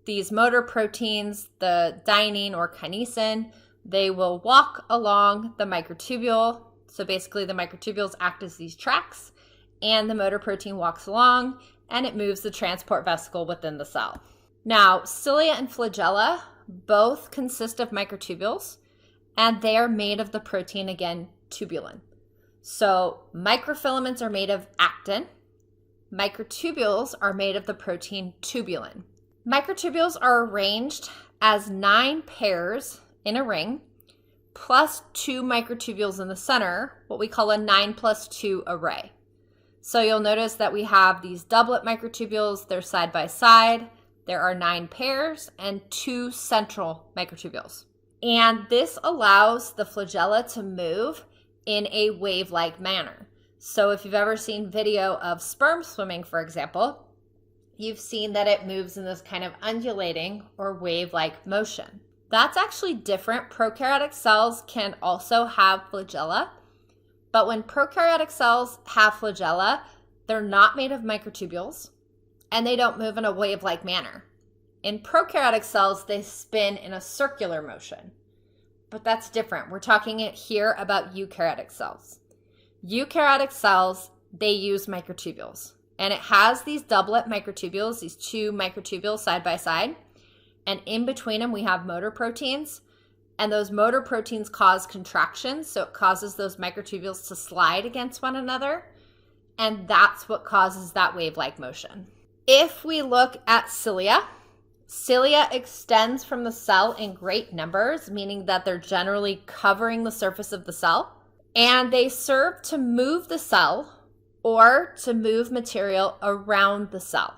these motor proteins, the dynein or kinesin, they will walk along the microtubule. So basically the microtubules act as these tracks, and the motor protein walks along and it moves the transport vesicle within the cell. Now, cilia and flagella both consist of microtubules, and they are made of the protein, again, tubulin. So microfilaments are made of actin. Microtubules are made of the protein tubulin. Microtubules are arranged as 9 pairs in a ring, plus 2 microtubules in the center, what we call a 9+2 array. So you'll notice that we have these doublet microtubules, they're side by side. There are 9 pairs and 2 central microtubules. And this allows the flagella to move in a wave-like manner. So if you've ever seen video of sperm swimming, for example, you've seen that it moves in this kind of undulating or wave-like motion. That's actually different. Prokaryotic cells can also have flagella, But when prokaryotic cells have flagella, they're not made of microtubules, and they don't move in a wave-like manner. In prokaryotic cells, they spin in a circular motion, but that's different. We're talking here about eukaryotic cells. Eukaryotic cells, they use microtubules, and it has these doublet microtubules, these two microtubules side by side, and in between them we have motor proteins, and those motor proteins cause contractions, so it causes those microtubules to slide against one another, and that's what causes that wave-like motion. If we look at cilia, cilia extends from the cell in great numbers, meaning that they're generally covering the surface of the cell, and they serve to move the cell or to move material around the cell.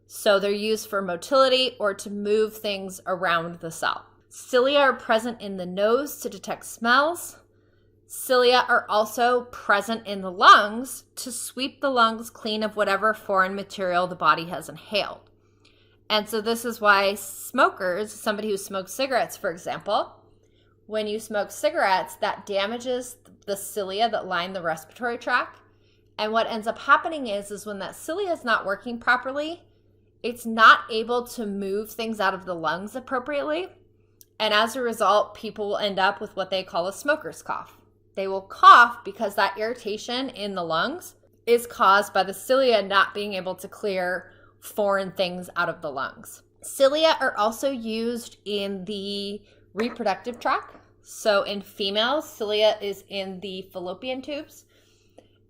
So they're used for motility or to move things around the cell. Cilia are present in the nose to detect smells. Cilia are also present in the lungs to sweep the lungs clean of whatever foreign material the body has inhaled. And so this is why smokers, somebody who smokes cigarettes, for example, when you smoke cigarettes, that damages the cilia that line the respiratory tract. And what ends up happening is when that cilia is not working properly, it's not able to move things out of the lungs appropriately. And as a result, people will end up with what they call a smoker's cough. They will cough because that irritation in the lungs is caused by the cilia not being able to clear foreign things out of the lungs. Cilia are also used in the reproductive tract. So in females, cilia is in the fallopian tubes,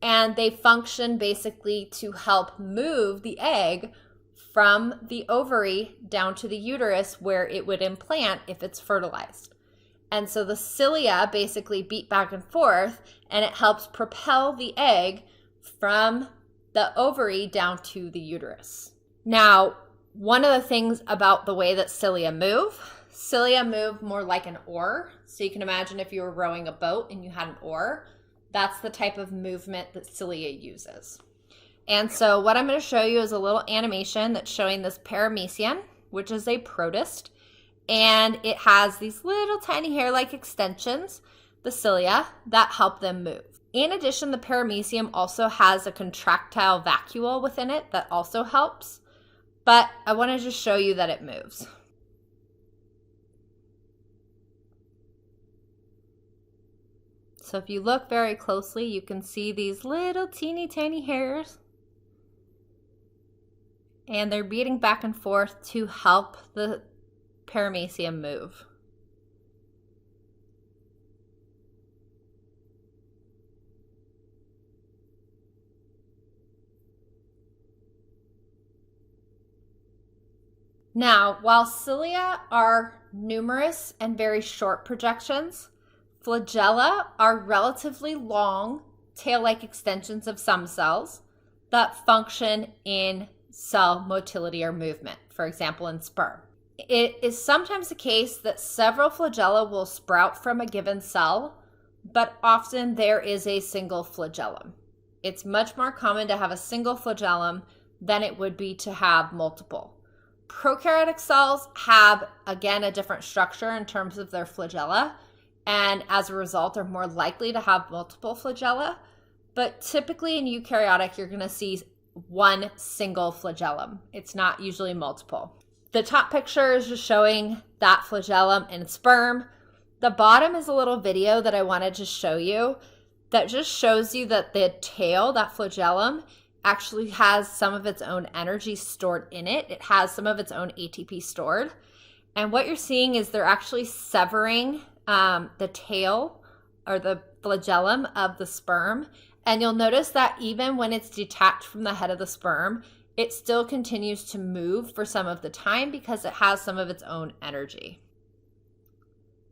and they function basically to help move the egg from the ovary down to the uterus where it would implant if it's fertilized. And so the cilia basically beat back and forth, and it helps propel the egg from the ovary down to the uterus. Now, one of the things about the way that cilia move more like an oar. So you can imagine if you were rowing a boat and you had an oar, that's the type of movement that cilia uses. And so what I'm going to show you is a little animation that's showing this paramecium, which is a protist. And it has these little tiny hair-like extensions, the cilia, that help them move. In addition, the paramecium also has a contractile vacuole within it that also helps. But I want to just show you that it moves. So if you look very closely, you can see these little teeny tiny hairs. And they're beating back and forth to help the paramecium move. Now, while cilia are numerous and very short projections, flagella are relatively long, tail-like extensions of some cells that function in cell motility or movement, for example, in sperm. It is sometimes the case that several flagella will sprout from a given cell, but often there is a single flagellum. It's much more common to have a single flagellum than it would be to have multiple. Prokaryotic cells have, again, a different structure in terms of their flagella, and as a result are more likely to have multiple flagella, but typically in eukaryotic, you're going to see one single flagellum. It's not usually multiple. The top picture is just showing that flagellum in sperm. The bottom is a little video that I wanted to show you that just shows you that the tail, that flagellum, actually has some of its own energy stored in it. It has some of its own ATP stored. And what you're seeing is they're actually severing the tail or the flagellum of the sperm. And you'll notice that even when it's detached from the head of the sperm, it still continues to move for some of the time because it has some of its own energy.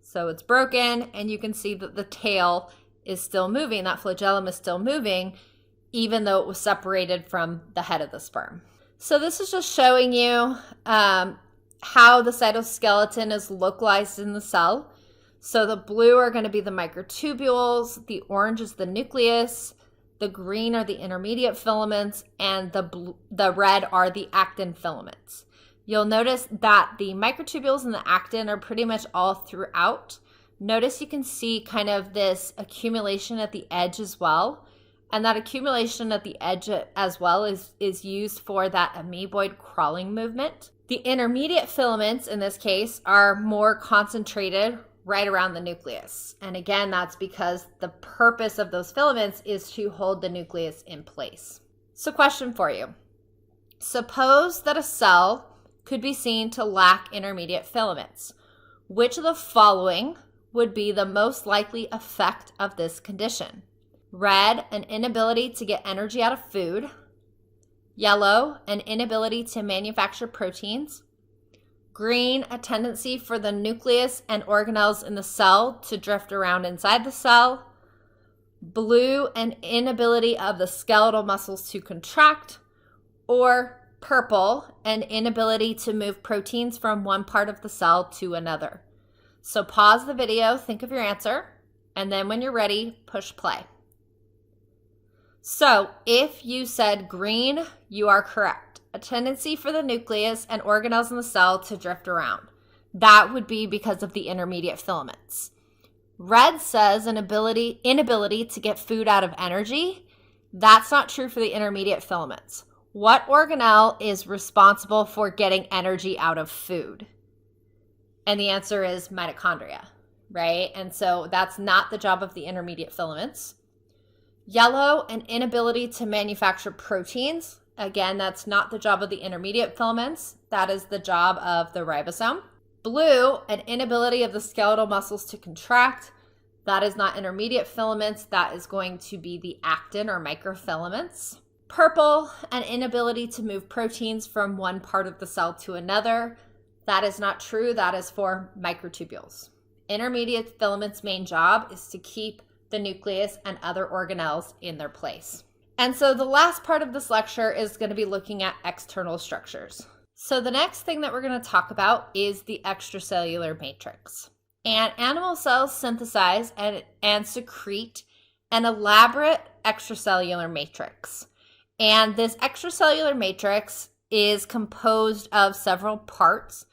So it's broken, and you can see that the tail is still moving. That flagellum is still moving, even though it was separated from the head of the sperm. So this is just showing you how the cytoskeleton is localized in the cell. So the blue are going to be the microtubules, the orange is the nucleus, the green are the intermediate filaments, and the red are the actin filaments. You'll notice that the microtubules and the actin are pretty much all throughout notice you can see kind of this accumulation at the edge as well. And that accumulation at the edge as well is used for that amoeboid crawling movement. The intermediate filaments in this case are more concentrated right around the nucleus. And again, that's because the purpose of those filaments is to hold the nucleus in place. So question for you. Suppose that a cell could be seen to lack intermediate filaments. Which of the following would be the most likely effect of this condition? Red, an inability to get energy out of food. Yellow, an inability to manufacture proteins. Green, a tendency for the nucleus and organelles in the cell to drift around inside the cell. Blue, an inability of the skeletal muscles to contract. Or purple, an inability to move proteins from one part of the cell to another. So pause the video, think of your answer, and then when you're ready, push play. So if you said green, you are correct. A tendency for the nucleus and organelles in the cell to drift around. That would be because of the intermediate filaments. Red says an inability to get food out of energy. That's not true for the intermediate filaments. What organelle is responsible for getting energy out of food? And the answer is mitochondria, right? And so that's not the job of the intermediate filaments. Yellow, an inability to manufacture proteins. Again, that's not the job of the intermediate filaments. That is the job of the ribosome. Blue, an inability of the skeletal muscles to contract. That is not intermediate filaments. That is going to be the actin or microfilaments. Purple, an inability to move proteins from one part of the cell to another. That is not true. That is for microtubules. Intermediate filaments' main job is to keep the nucleus and other organelles in their place. And so the last part of this lecture is going to be looking at external structures. So the next thing that we're going to talk about is the extracellular matrix. And animal cells synthesize and secrete an elaborate extracellular matrix. And this extracellular matrix is composed of several parts.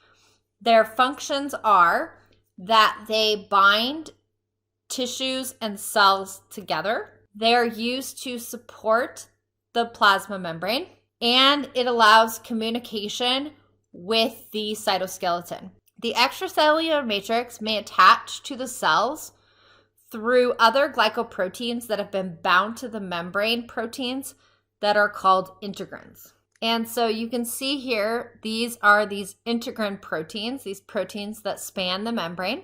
Their functions are that they bind tissues and cells together. They're used to support the plasma membrane, and it allows communication with the cytoskeleton. The extracellular matrix may attach to the cells through other glycoproteins that have been bound to the membrane proteins that are called integrins. And so you can see here, these are these integrin proteins, these proteins that span the membrane.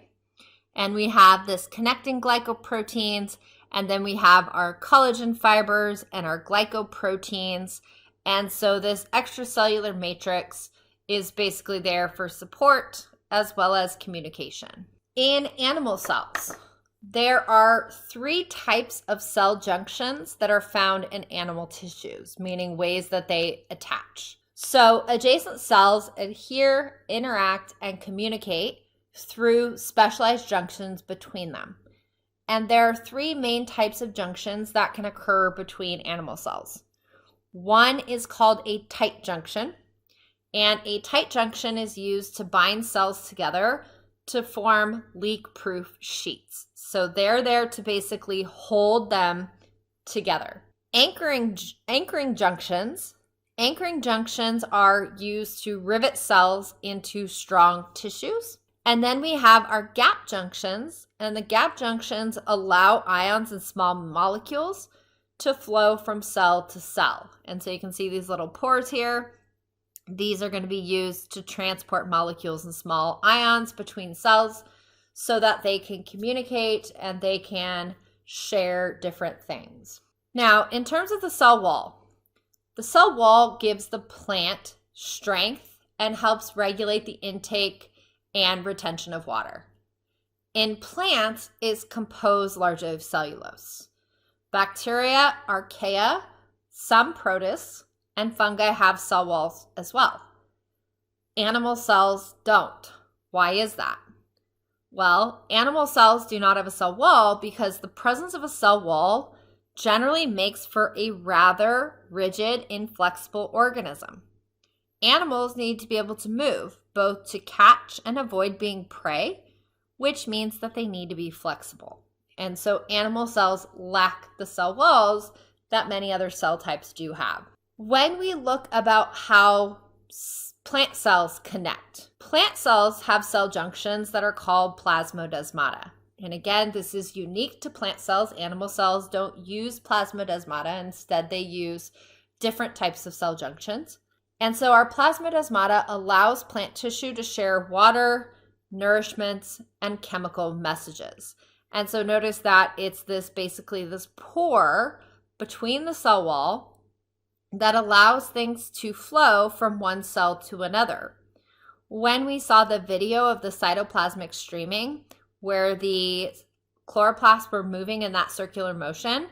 And we have this connecting glycoproteins, and then we have our collagen fibers and our glycoproteins. And so this extracellular matrix is basically there for support as well as communication. In animal cells, there are 3 types of cell junctions that are found in animal tissues, meaning ways that they attach. So adjacent cells adhere, interact, and communicate through specialized junctions between them. And there are 3 main types of junctions that can occur between animal cells. One is called a tight junction, and a tight junction is used to bind cells together to form leak-proof sheets. So they're there to basically hold them together. Anchoring junctions are used to rivet cells into strong tissues. And then we have our gap junctions, and the gap junctions allow ions and small molecules to flow from cell to cell. And so you can see these little pores here. These are going to be used to transport molecules and small ions between cells so that they can communicate and they can share different things. Now, in terms of the cell wall gives the plant strength and helps regulate the intake and retention of water. In plants, it's composed largely of cellulose. Bacteria, archaea, some protists, and fungi have cell walls as well. Animal cells don't. Why is that? Well, animal cells do not have a cell wall because the presence of a cell wall generally makes for a rather rigid, inflexible organism. Animals need to be able to move, both to catch and avoid being prey, which means that they need to be flexible. And so animal cells lack the cell walls that many other cell types do have. When we look about how plant cells connect, plant cells have cell junctions that are called plasmodesmata. And again, this is unique to plant cells. Animal cells don't use plasmodesmata. Instead, they use different types of cell junctions. And so our plasmodesmata allows plant tissue to share water, nourishments, and chemical messages. And so notice that it's basically this pore between the cell wall that allows things to flow from one cell to another. When we saw the video of the cytoplasmic streaming, where the chloroplasts were moving in that circular motion,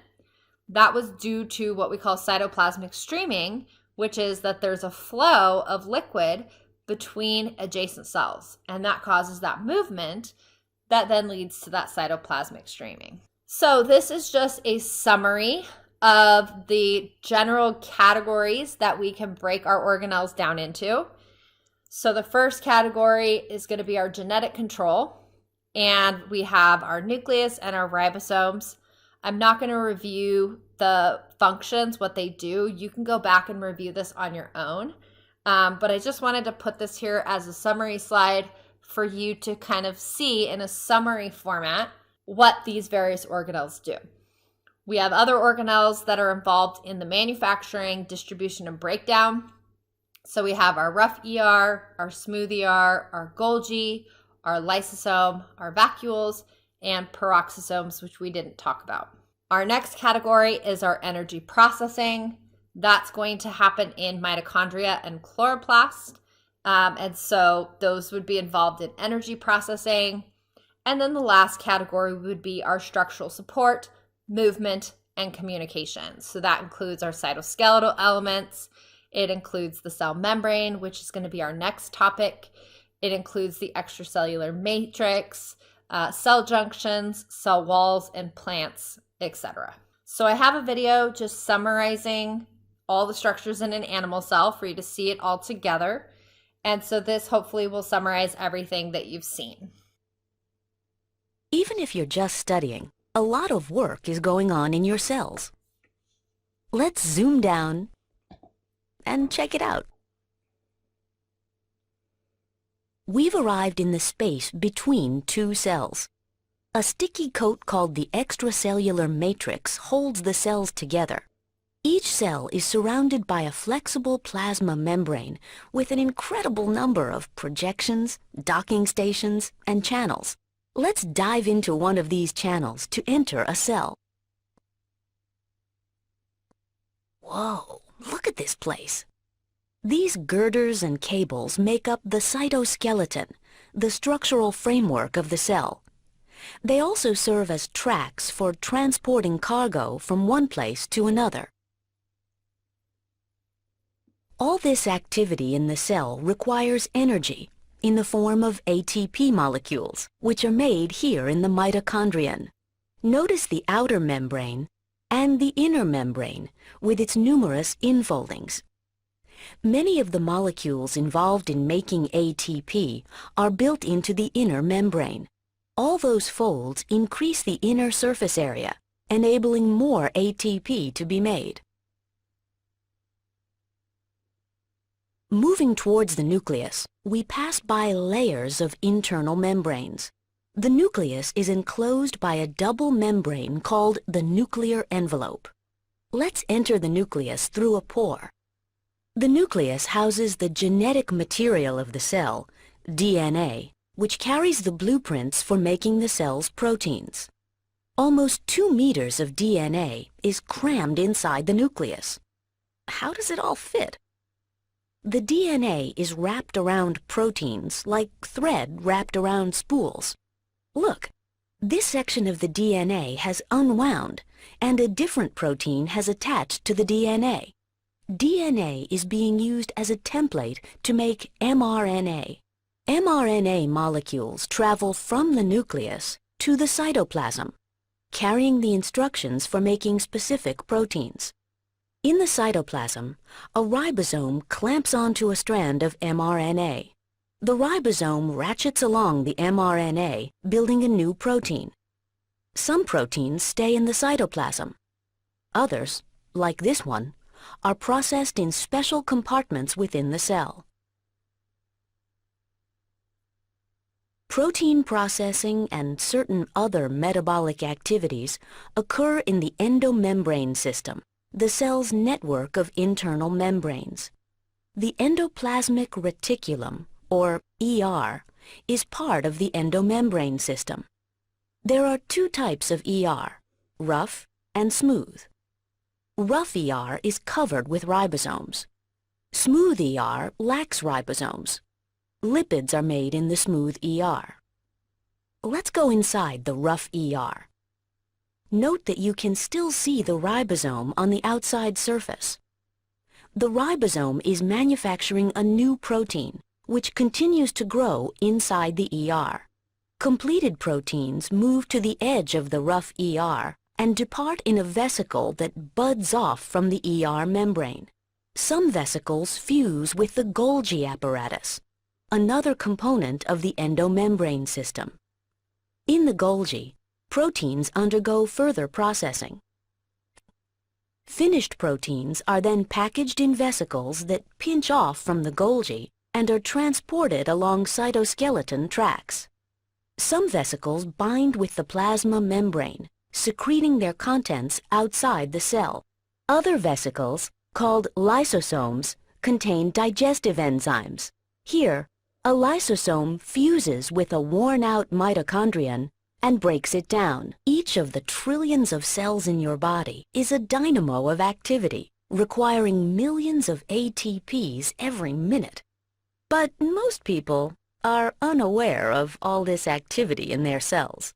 that was due to what we call cytoplasmic streaming, which is that there's a flow of liquid between adjacent cells, and that causes that movement that then leads to that cytoplasmic streaming. So this is just a summary of the general categories that we can break our organelles down into. So the first category is going to be our genetic control, and we have our nucleus and our ribosomes. I'm not going to review the functions, what they do. You can go back and review this on your own. But I just wanted to put this here as a summary slide for you to kind of see in a summary format what these various organelles do. We have other organelles that are involved in the manufacturing, distribution, and breakdown. So we have our rough ER, our smooth ER, our Golgi, our lysosome, our vacuoles, and peroxisomes, which we didn't talk about. Our next category is our energy processing. That's going to happen in mitochondria and chloroplast. And so those would be involved in energy processing. And then the last category would be our structural support, movement, and communication. So that includes our cytoskeletal elements. It includes the cell membrane, which is going to be our next topic. It includes the extracellular matrix, cell junctions, cell walls, and plants, etc. So I have a video just summarizing all the structures in an animal cell for you to see it all together. And so this hopefully will summarize everything that you've seen. Even if you're just studying, a lot of work is going on in your cells. Let's zoom down and check it out. We've arrived in the space between two cells. A sticky coat called the extracellular matrix holds the cells together. Each cell is surrounded by a flexible plasma membrane with an incredible number of projections, docking stations, and channels. Let's dive into one of these channels to enter a cell. Whoa, look at this place. These girders and cables make up the cytoskeleton, the structural framework of the cell. They also serve as tracks for transporting cargo from one place to another. All this activity in the cell requires energy in the form of ATP molecules, which are made here in the mitochondrion. Notice the outer membrane and the inner membrane with its numerous infoldings. Many of the molecules involved in making ATP are built into the inner membrane. All those folds increase the inner surface area, enabling more ATP to be made. Moving towards the nucleus, we pass by layers of internal membranes. The nucleus is enclosed by a double membrane called the nuclear envelope. Let's enter the nucleus through a pore. The nucleus houses the genetic material of the cell, DNA, which carries the blueprints for making the cell's proteins. Almost 2 meters of DNA is crammed inside the nucleus. How does it all fit? The DNA is wrapped around proteins like thread wrapped around spools. Look, this section of the DNA has unwound, and a different protein has attached to the DNA. DNA is being used as a template to make mRNA. mRNA molecules travel from the nucleus to the cytoplasm, carrying the instructions for making specific proteins. In the cytoplasm, a ribosome clamps onto a strand of mRNA. The ribosome ratchets along the mRNA, building a new protein. Some proteins stay in the cytoplasm. Others, like this one, are processed in special compartments within the cell. Protein processing and certain other metabolic activities occur in the endomembrane system, the cell's network of internal membranes. The endoplasmic reticulum, or ER, is part of the endomembrane system. There are two types of ER, rough and smooth. Rough ER is covered with ribosomes. Smooth ER lacks ribosomes. Lipids are made in the smooth ER. Let's go inside the rough ER. Note that you can still see the ribosome on the outside surface. The ribosome is manufacturing a new protein, which continues to grow inside the ER. Completed proteins move to the edge of the rough ER and depart in a vesicle that buds off from the ER membrane. Some vesicles fuse with the Golgi apparatus, another component of the endomembrane system. In the Golgi, proteins undergo further processing. Finished proteins are then packaged in vesicles that pinch off from the Golgi and are transported along cytoskeleton tracks. Some vesicles bind with the plasma membrane, secreting their contents outside the cell. Other vesicles, called lysosomes, contain digestive enzymes. Here, a lysosome fuses with a worn-out mitochondrion and breaks it down. Each of the trillions of cells in your body is a dynamo of activity, requiring millions of ATPs every minute. But most people are unaware of all this activity in their cells.